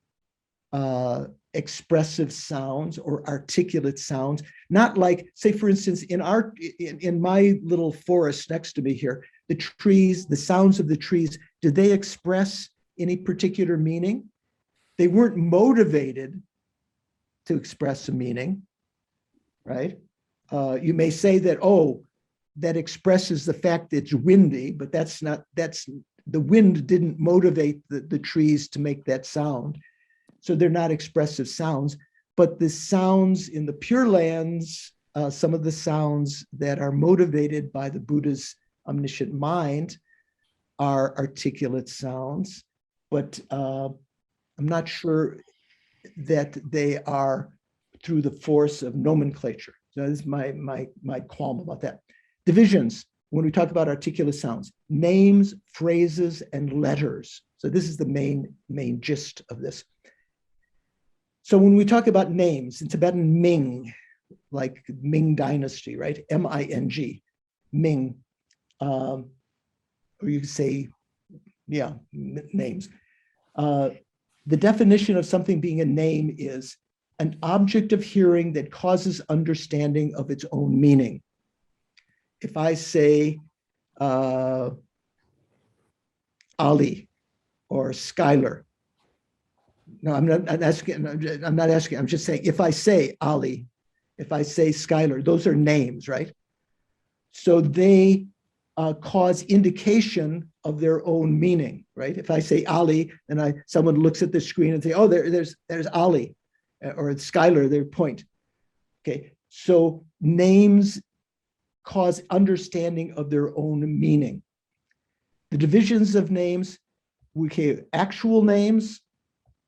expressive sounds or articulate sounds, not like, say, for instance, in my little forest next to me here, the trees, the sounds of the trees, did they express any particular meaning? They weren't motivated to express a meaning, right? You may say that, oh, that expresses the fact that it's windy, but the wind didn't motivate the trees to make that sound. So they're not expressive sounds, but the sounds in the Pure Lands, some of the sounds that are motivated by the Buddha's omniscient mind are articulate sounds, but I'm not sure that they are through the force of nomenclature. So this is my qualm about that. Divisions, when we talk about articulate sounds, names, phrases, and letters. So this is the main gist of this. So when we talk about names, in Tibetan, Ming, like Ming Dynasty, right? M-I-N-G, Ming. Or you could say, yeah, names. The definition of something being a name is an object of hearing that causes understanding of its own meaning. If I say Ali or Skylar, no, I'm not asking, I'm just saying, if I say Ali, if I say Skylar, those are names, right? So they cause indication of their own meaning, right? If I say Ali, and someone looks at the screen and say, oh, there's Ali, or Skylar, their point. Okay, so names cause understanding of their own meaning. The divisions of names, actual names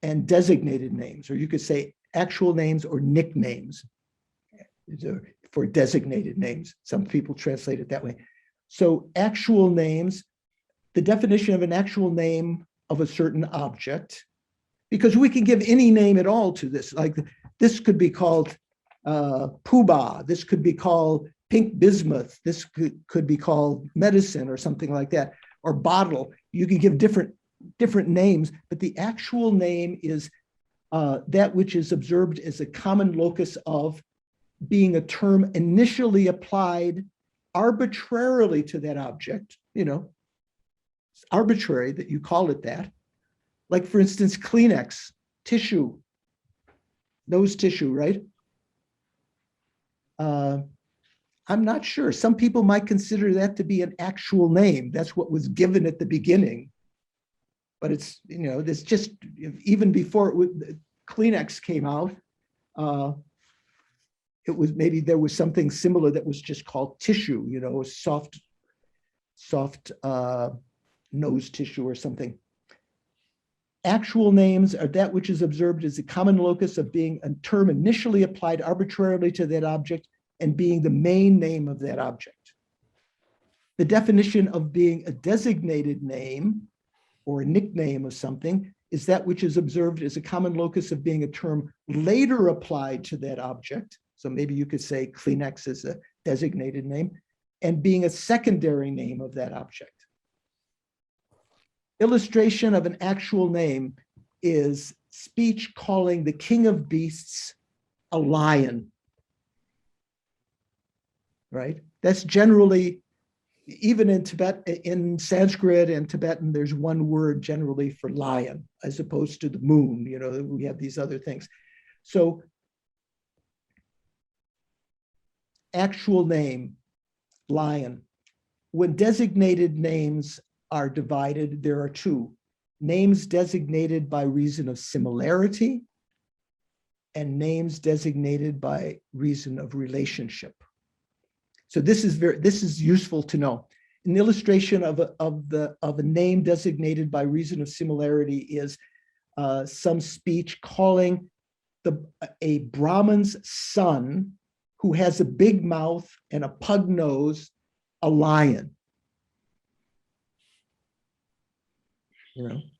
and designated names, or you could say actual names or nicknames for designated names. Some people translate it that way. So actual names, the definition of an actual name of a certain object, because we can give any name at all to this. Like this could be called Poobah, this could be called pink bismuth, this could be called medicine or something like that, or bottle. You can give different names, but the actual name is that which is observed as a common locus of being a term initially applied arbitrarily to that object. It's arbitrary that you call it that. Like, for instance, Kleenex, tissue, nose tissue, right? I'm not sure. Some people might consider that to be an actual name. That's what was given at the beginning. But it's, it's just, even before Kleenex came out, it was, maybe there was something similar that was just called tissue, soft nose tissue or something. Actual names are that which is observed as a common locus of being a term initially applied arbitrarily to that object and being the main name of that object. The definition of being a designated name or a nickname of something is that which is observed as a common locus of being a term later applied to that object. So maybe you could say Kleenex is a designated name, and being a secondary name of that object. Illustration of an actual name is speech calling the king of beasts a lion, right? That's generally, even in Tibet, in Sanskrit and Tibetan, there's one word generally for lion, as opposed to the moon. We have these other things. So actual name, lion. When designated names are divided, there are two: names designated by reason of similarity and names designated by reason of relationship. So this is useful to know. An illustration of a name designated by reason of similarity is some speech calling a Brahman's son, who has a big mouth and a pug nose, a lion.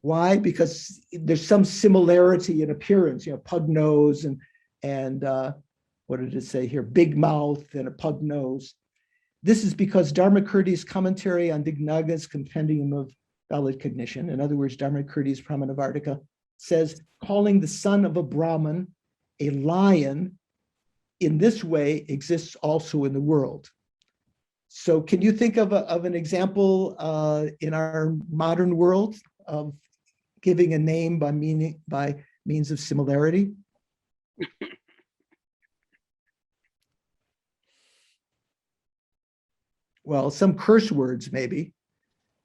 Why? Because there's some similarity in appearance, pug nose and what did it say here? Big mouth and a pug nose. This is because Dharmakirti's commentary on Dignaga's Compendium of Valid Cognition, in other words, Dharmakirti's Pramanavartika, says calling the son of a Brahman a lion in this way exists also in the world. So can you think of an example in our modern world of giving a name by means of similarity? Well, some curse words maybe,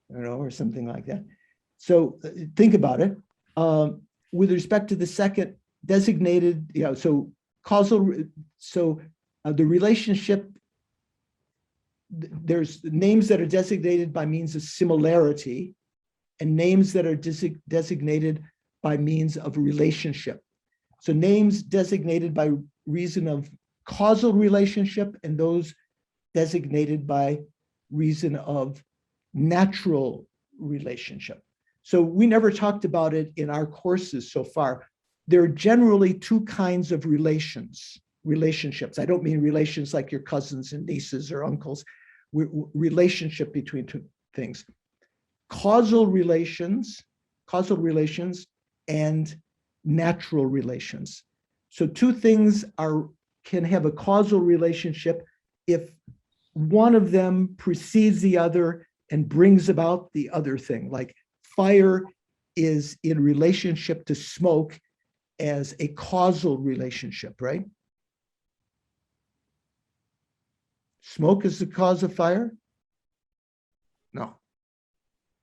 or something like that. So think about it. With respect to the second designated, so causal, the relationship, there's names that are designated by means of similarity and names that are designated by means of relationship. So names designated by reason of causal relationship and those designated by reason of natural relationship. So we never talked about it in our courses so far. There are generally two kinds of relationships. I don't mean relations like your cousins and nieces or uncles. Relationship between two things. Causal relations and natural relations. So two things can have a causal relationship if one of them precedes the other and brings about the other thing. Like fire is in relationship to smoke as a causal relationship, right? Smoke is the cause of fire? No.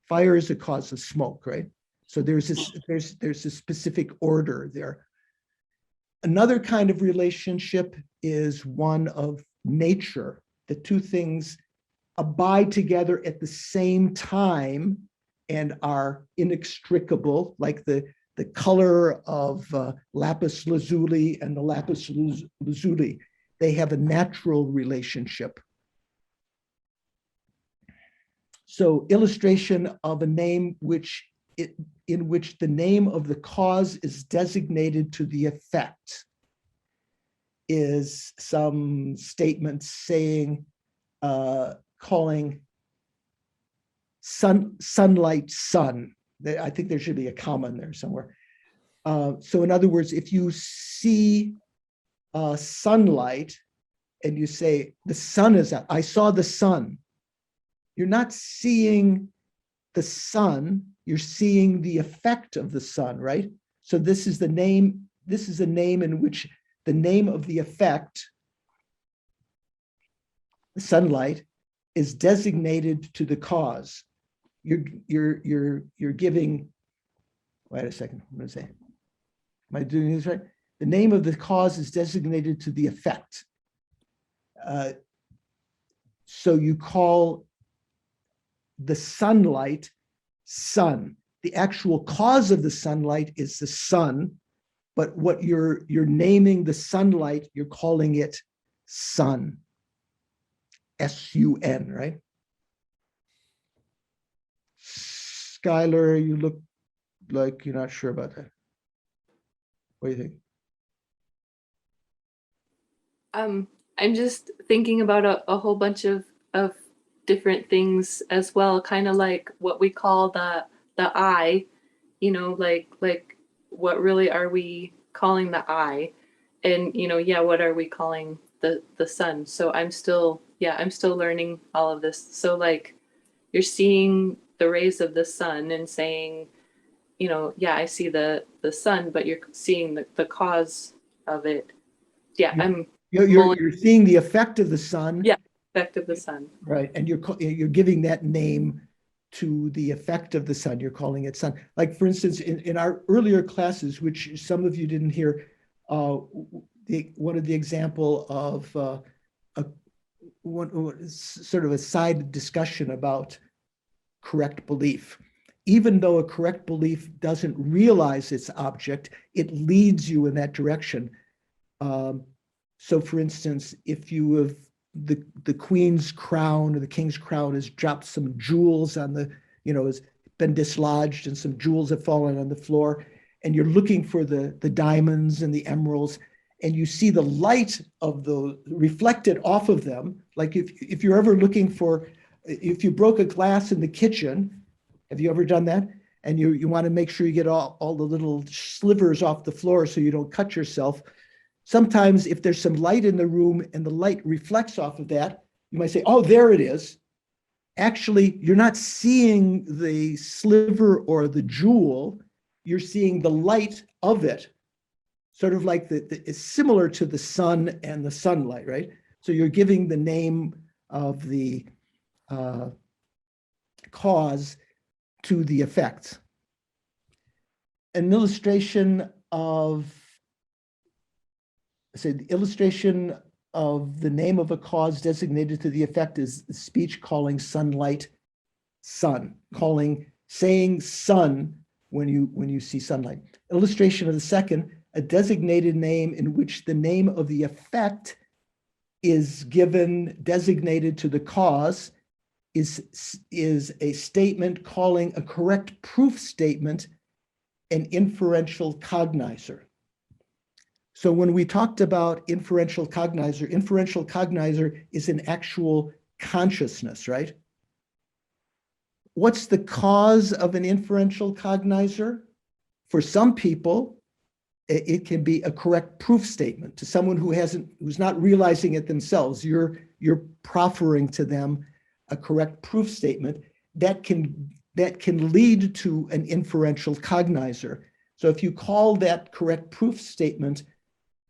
Fire is a cause of smoke, right? So there's a specific order there. Another kind of relationship is one of nature. The two things abide together at the same time and are inextricable, like the color of lapis lazuli and the lapis lazuli. They have a natural relationship. So illustration of a name in which the name of the cause is designated to the effect is some statement saying, calling sunlight sun. I think there should be a comma in there somewhere. So in other words, if you see sunlight and you say, the sun is out, I saw the sun, you're not seeing the sun, you're seeing the effect of the sun, right? So this is a name in which the name of the effect, the sunlight, is designated to the cause. You're giving, wait a second, I'm gonna say, am I doing this right? The name of the cause is designated to the effect. So you call the sunlight sun. The actual cause of the sunlight is the sun, but what you're naming the sunlight, you're calling it sun. S-U-N, right? Skylar, you look like you're not sure about that. What do you think? I'm just thinking about a whole bunch of different things as well, kind of like what we call the I, you know, like what really are we calling the I? And, you know, yeah, what are we calling the sun? So I'm still learning all of this. So like you're seeing the rays of the sun and saying, you know, yeah, I see the sun, but you're seeing the cause of it. Yeah, You're seeing the effect of the sun. Yeah, effect of the sun. Right, and you're giving that name to the effect of the sun. You're calling it sun. Like for instance, in our earlier classes, which some of you didn't hear, one of the example of sort of a side discussion about correct belief. Even though a correct belief doesn't realize its object, it leads you in that direction. So for instance, if you have the queen's crown or the king's crown has dropped some jewels on the, you know, has been dislodged and some jewels have fallen on the floor, and you're looking for the diamonds and the emeralds, and you see the light of the reflected off of them. Like if you're ever looking for, if you broke a glass in the kitchen, have you ever done that? And you want to make sure you get all the little slivers off the floor so you don't cut yourself. Sometimes if there's some light in the room and the light reflects off of that, you might say, oh, there it is. Actually, you're not seeing the sliver or the jewel, you're seeing the light of it. Sort of like it's similar to the sun and the sunlight, right? So you're giving the name of the cause to the effect. An illustration of, the illustration of the name of a cause designated to the effect is speech calling sunlight sun, saying sun when you see sunlight. Illustration of the second, a designated name in which the name of the effect is designated to the cause is a statement calling a correct proof statement an inferential cognizer. So when we talked about inferential cognizer is an actual consciousness, right? What's the cause of an inferential cognizer? For some people, it can be a correct proof statement to someone who's not realizing it themselves. You're proffering to them a correct proof statement that can lead to an inferential cognizer. So if you call that correct proof statement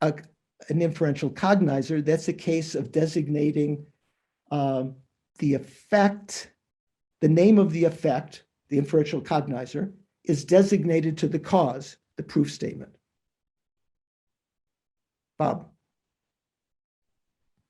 an inferential cognizer, that's a case of designating the effect, the name of the effect, the inferential cognizer, is designated to the cause, the proof statement. Bob.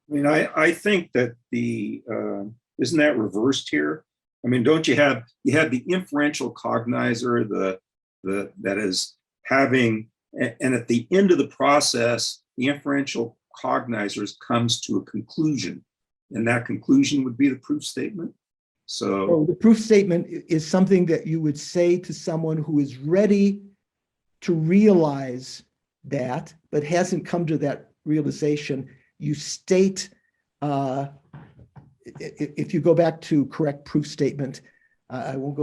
I mean, I think that isn't that reversed here? I mean, don't you have the inferential cognizer, that is having, and at the end of the process, the inferential cognizer comes to a conclusion, and that conclusion would be the proof statement. So the proof statement is something that you would say to someone who is ready to realize that, but hasn't come to that realization. You state, if you go back to correct proof statement, I won't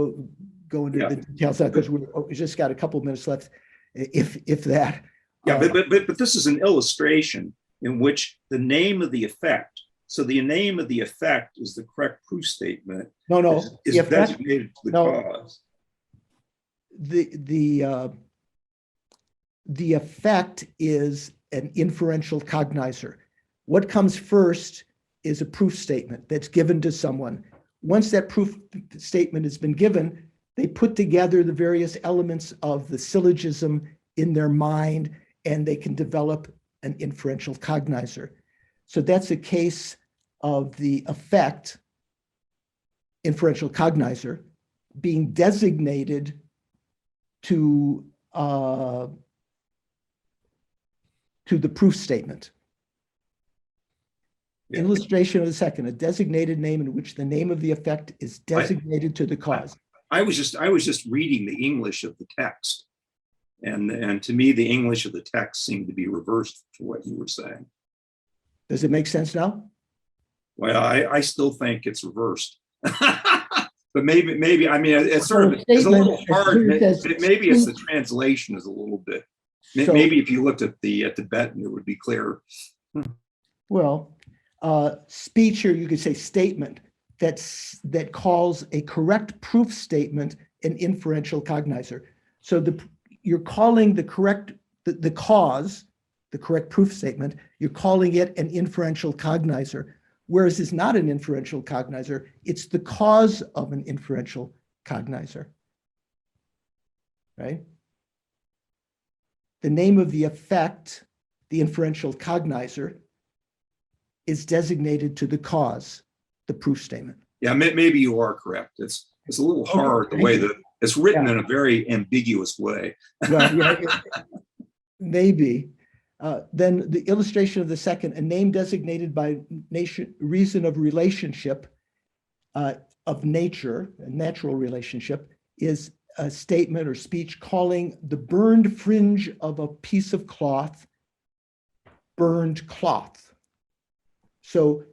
go into the details of that because we just got a couple of minutes left, if that. Yeah, but this is an illustration in which the name of the effect, so the name of the effect is the correct proof statement. No, is designated to the cause. The effect is an inferential cognizer. What comes first is a proof statement that's given to someone. Once that proof statement has been given, they put together the various elements of the syllogism in their mind, and they can develop an inferential cognizer. So that's a case of the effect, inferential cognizer, being designated to the proof statement. Yeah. Illustration of the second, a designated name in which the name of the effect is designated to the cause. I was just reading the English of the text, and to me the English of the text seemed to be reversed to what you were saying. Does it make sense now? Well, I still think it's reversed. But maybe I mean it's sort of it's a little hard. Maybe it's the translation is a little bit. Maybe if you looked at the Tibetan, it would be clearer. Well, speech, or you could say statement, that calls a correct proof statement an inferential cognizer. So you're calling the cause, the correct proof statement, you're calling it an inferential cognizer, whereas it's not an inferential cognizer, it's the cause of an inferential cognizer, right? The name of the effect, the inferential cognizer, is designated to the cause, the proof statement. Yeah, maybe you are correct. It's a little hard the way that it's written in a very ambiguous way. Well, yeah, maybe. Then the illustration of the second, a name designated by reason of relationship of nature, a natural relationship, is a statement or speech calling the burned fringe of a piece of cloth burned cloth. So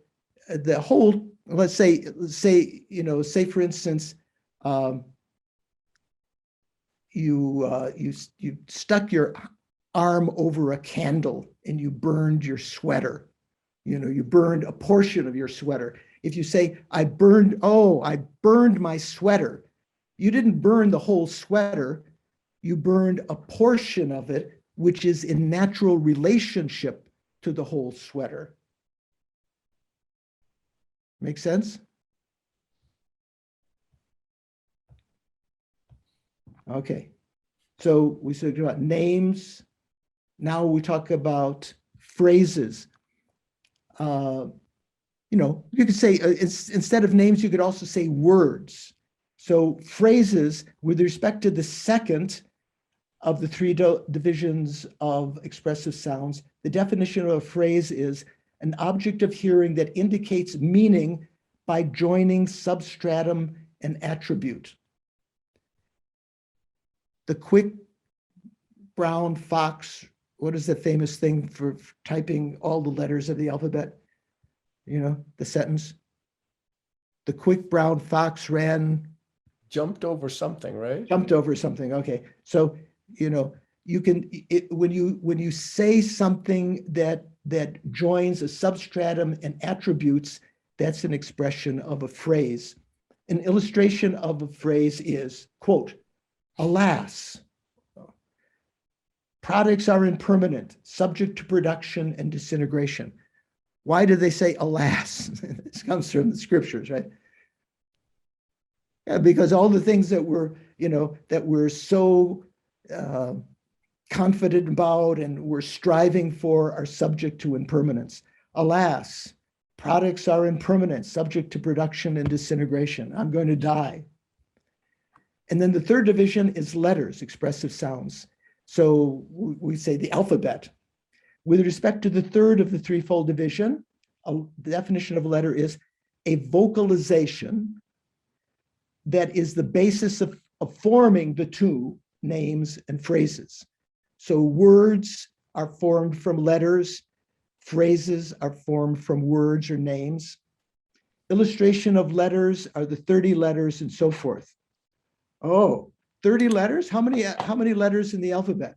the whole, let's say for instance, you stuck your arm over a candle and you burned your sweater. You burned a portion of your sweater. If you say, I burned my sweater, you didn't burn the whole sweater, you burned a portion of it, which is in natural relationship to the whole sweater. Make sense? Okay. So we talked about names. Now we talk about phrases. You could say, instead of names, you could also say words. So phrases, with respect to the second of the three divisions of expressive sounds, the definition of a phrase is an object of hearing that indicates meaning by joining substratum and attribute. The quick brown fox, what is the famous thing for typing all the letters of the alphabet? The sentence. The quick brown fox Jumped over something, right? Jumped over something. Okay. So, you can, when you say something that joins a substratum and attributes, that's an expression of a phrase. An illustration of a phrase is, quote, alas, products are impermanent, subject to production and disintegration. Why do they say alas? This comes from the scriptures, right? Yeah, because all the things that we're so confident about and we're striving for are subject to impermanence. Alas, products are impermanent, subject to production and disintegration. I'm going to die. And then the third division is letters, expressive sounds. So we say the alphabet. With respect to the third of the threefold division, the definition of a letter is a vocalization that is the basis of forming the two, names and phrases. So words are formed from letters, phrases are formed from words or names. Illustration of letters are the 30 letters and so forth. Oh, 30 letters? How many letters in the alphabet?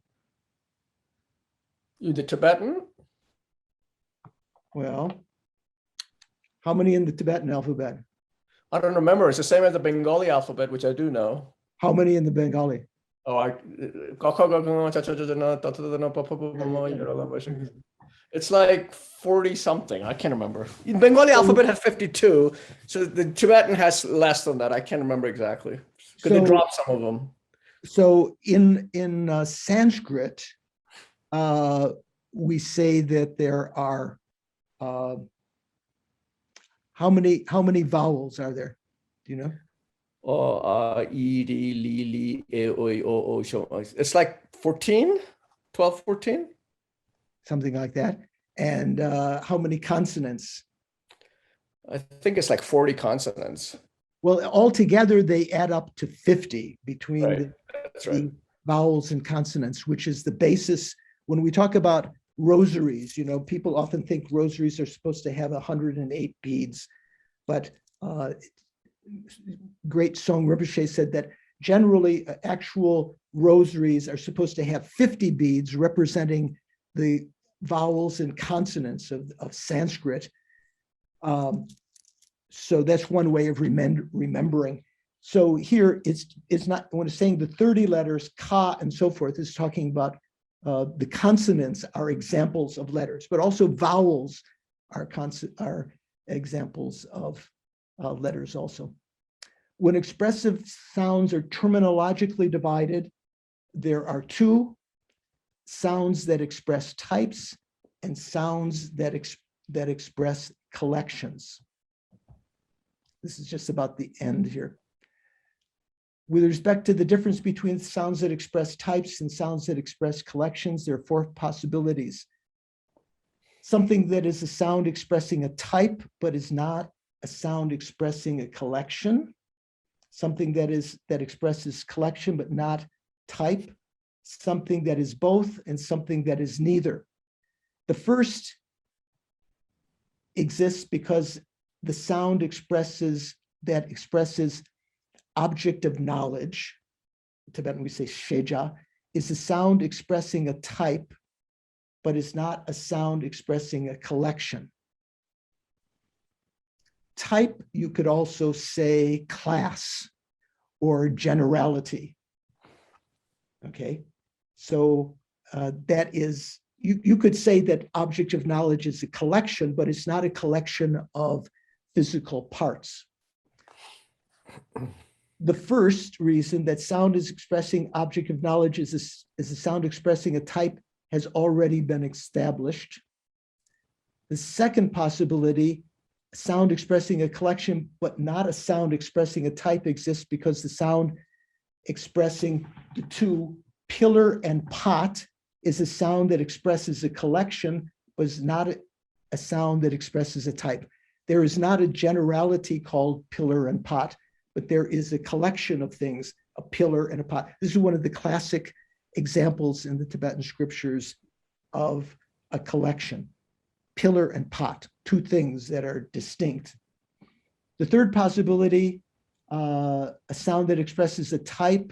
The Tibetan? Well, how many in the Tibetan alphabet? I don't remember. It's the same as the Bengali alphabet, which I do know. How many in the Bengali? Oh, it's like 40 something. I can't remember. The Bengali alphabet has 52. So the Tibetan has less than that. I can't remember exactly. Because they dropped some of them. So in Sanskrit, we say that there are how many vowels are there? Do you know? It's like 14, 12, 14. Something like that. And how many consonants? I think it's like 40 consonants. Well, altogether they add up to 50 between That's right. the vowels and consonants, which is the basis. When we talk about rosaries, people often think rosaries are supposed to have 108 beads, but great Song Rinpoche said that generally actual rosaries are supposed to have 50 beads representing the vowels and consonants of Sanskrit. So that's one way of remembering. So here it's not, when it's saying the 30 letters, ka and so forth, is talking about the consonants are examples of letters, but also vowels are examples of letters also. When expressive sounds are terminologically divided, there are two: sounds that express types and sounds that express collections. This is just about the end here. With respect to the difference between sounds that express types and sounds that express collections, there are four possibilities. Something that is a sound expressing a type, but is not a sound expressing a collection. Something that expresses collection, but not type. Something that is both, and something that is neither. The first exists because the sound expresses object of knowledge. In Tibetan we say sheja, is a sound expressing a type, but is not a sound expressing a collection. Type, you could also say class or generality. Okay, so that is, you could say that object of knowledge is a collection, but it's not a collection of physical parts. The first reason that sound is expressing object of knowledge is a sound expressing a type has already been established. The second possibility, sound expressing a collection, but not a sound expressing a type, exists because the sound expressing the two, pillar and pot, is a sound that expresses a collection, but is not a sound that expresses a type. There is not a generality called pillar and pot, but there is a collection of things, a pillar and a pot. This is one of the classic examples in the Tibetan scriptures of a collection. Pillar and pot, two things that are distinct. The third possibility, a sound that expresses a type,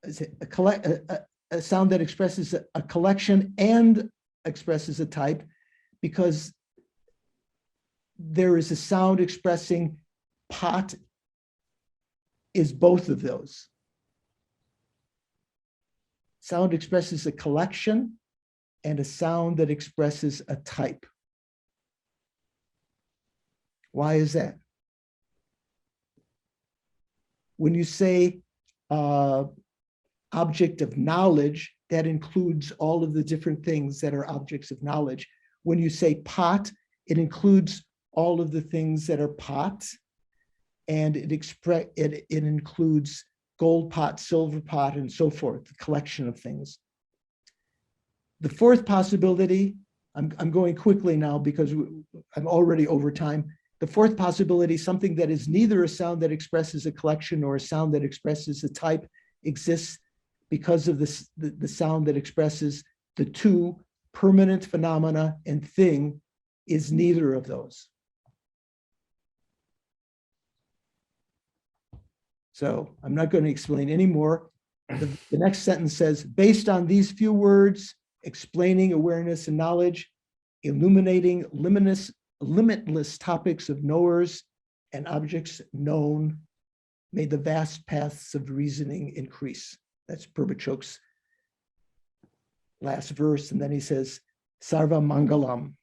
a sound that expresses a collection and expresses a type, because there is a sound expressing pot is both of those. Sound expresses a collection and a sound that expresses a type. Why is that? When you say object of knowledge, that includes all of the different things that are objects of knowledge. When you say pot, it includes all of the things that are pots, and it includes gold pot, silver pot, and so forth, the collection of things. The fourth possibility, I'm going quickly now because I'm already over time. The fourth possibility, something that is neither a sound that expresses a collection nor a sound that expresses a type, exists because of the sound that expresses the two permanent phenomena, and thing is neither of those. So I'm not going to explain any more. The next sentence says, based on these few words, explaining awareness and knowledge, illuminating limitless topics of knowers and objects known, may the vast paths of reasoning increase. That's Purbachok's last verse. And then he says, Sarva Mangalam.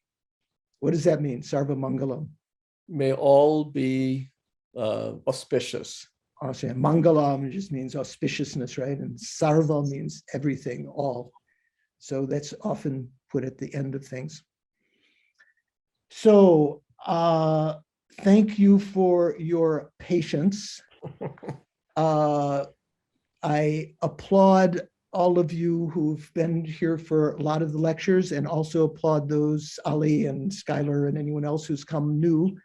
What does that mean, Sarva Mangalam? May all be auspicious. Also, Mangalam just means auspiciousness, right? And Sarva means everything, all. So that's often put at the end of things. So thank you for your patience. I applaud all of you who've been here for a lot of the lectures, and also applaud those, Ali and Skylar and anyone else who's come new.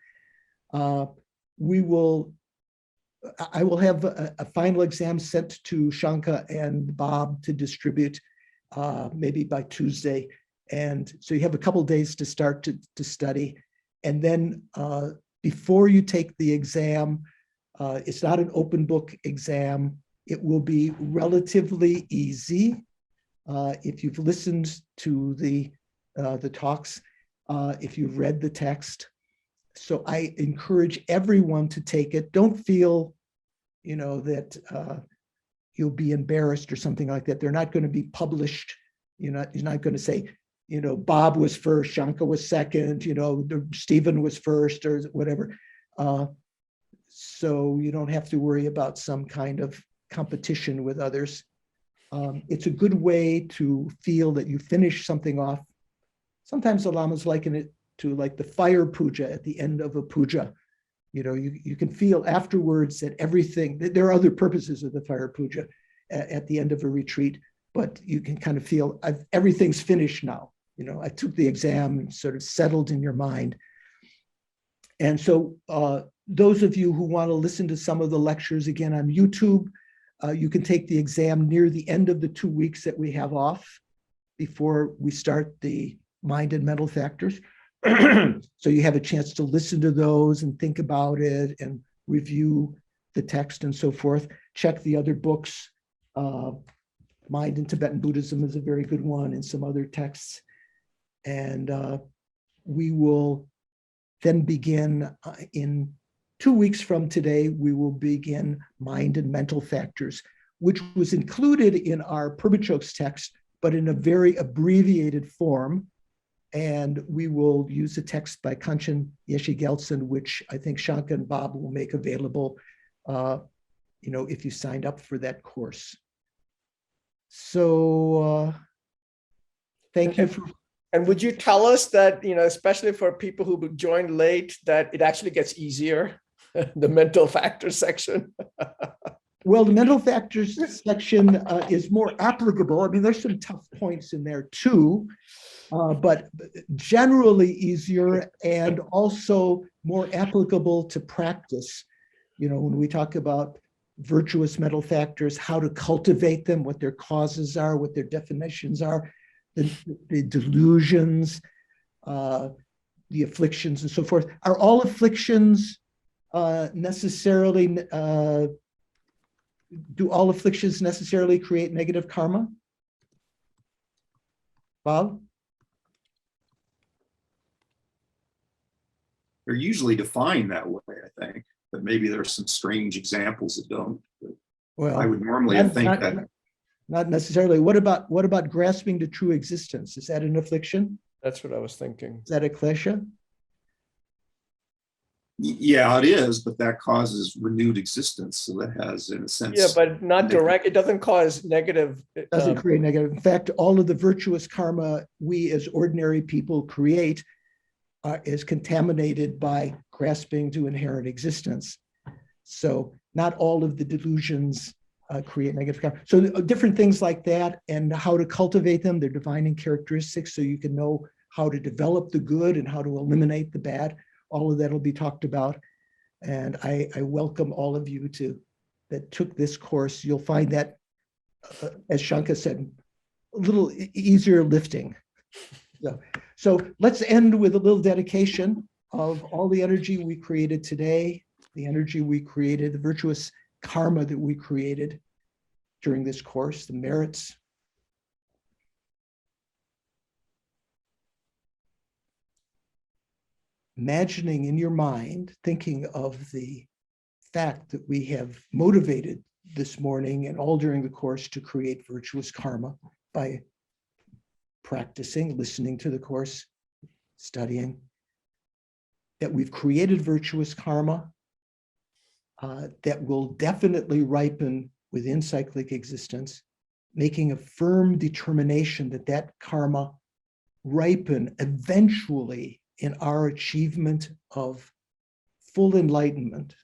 I will have a final exam sent to Shanka and Bob to distribute maybe by Tuesday. And so you have a couple days to start to study. And then before you take the exam, it's not an open book exam. It will be relatively easy if you've listened to the talks, if you've read the text. So I encourage everyone to take it. Don't feel, that you'll be embarrassed or something like that. They're not going to be published. You're not going to say, Bob was first, Shanka was second, Stephen was first, or whatever. So you don't have to worry about some kind of competition with others. It's a good way to feel that you finish something off. Sometimes the Lamas liken it to like the fire puja at the end of a puja. You can feel afterwards that everything, there are other purposes of the fire puja at the end of a retreat, but you can kind of feel everything's finished now. I took the exam and sort of settled in your mind. And so those of you who want to listen to some of the lectures again on YouTube, you can take the exam near the end of the 2 weeks that we have off before we start the mind and mental factors. So you have a chance to listen to those and think about it and review the text and so forth. Check the other books. Mind in Tibetan Buddhism is a very good one, and some other texts. And we will then begin in 2 weeks from today, we will begin mind and mental factors, which was included in our Purbachok's text, but in a very abbreviated form. And we will use a text by Kanchan Yeshe Gelson, which I think Shanka and Bob will make available, if you signed up for that course. So thank you for. And would you tell us that, especially for people who joined late, that it actually gets easier, the mental factor section? Well, the mental factors section is more applicable. I mean, there's some tough points in there too, but generally easier and also more applicable to practice. When we talk about virtuous mental factors, how to cultivate them, what their causes are, what their definitions are, the delusions, the afflictions and so forth. Are all afflictions necessarily, do all afflictions necessarily create negative karma? Bob? They're usually defined that way, I think, but maybe there's some strange examples that don't. But Well, I would normally think that. Not necessarily. What about grasping to true existence? Is that an affliction? That's what I was thinking. Is that a klesha? Yeah, it is, but that causes renewed existence. So that has, in a sense, Yeah, but not direct. It doesn't cause negative. Doesn't create negative. In fact, all of the virtuous karma we as ordinary people create is contaminated by grasping to inherent existence. So not all of the delusions create negative karma. So different things like that and how to cultivate them, their defining characteristics, so you can know how to develop the good and how to eliminate the bad. All of that will be talked about. And I welcome all of you that took this course. You'll find that, as Shanka said, a little easier lifting. So let's end with a little dedication of all the energy we created today, the energy we created, the virtuous karma that we created during this course, the merits. Imagining in your mind, thinking of the fact that we have motivated this morning and all during the course to create virtuous karma by practicing, listening to the course, studying, that we've created virtuous karma that will definitely ripen within cyclic existence, making a firm determination that that karma ripen eventually in our achievement of full enlightenment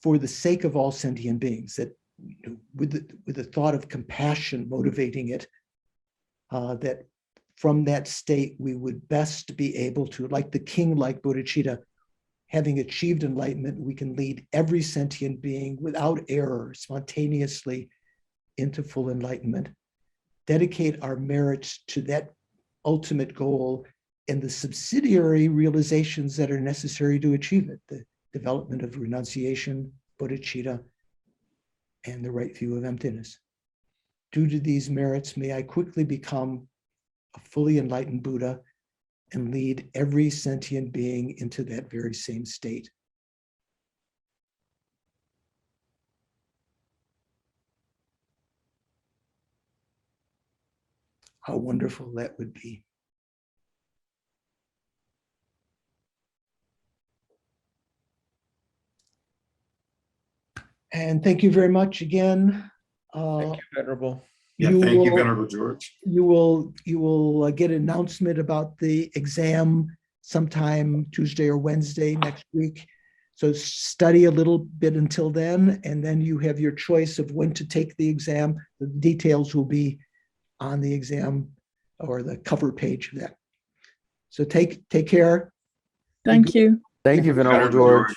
for the sake of all sentient beings, that with the thought of compassion motivating it, that from that state we would best be able to, like the king, like bodhicitta, having achieved enlightenment, we can lead every sentient being without error, spontaneously into full enlightenment, dedicate our merits to that ultimate goal and the subsidiary realizations that are necessary to achieve it, the development of renunciation, bodhicitta, and the right view of emptiness. Due to these merits, may I quickly become a fully enlightened Buddha and lead every sentient being into that very same state. How wonderful that would be. And thank you very much again. Thank you, Venerable. Yeah, thank you, Venerable George. You will get an announcement about the exam sometime Tuesday or Wednesday next week. So study a little bit until then, and then you have your choice of when to take the exam. The details will be on the exam or the cover page of that. So take care. Thank you. Thank you, Venerable George.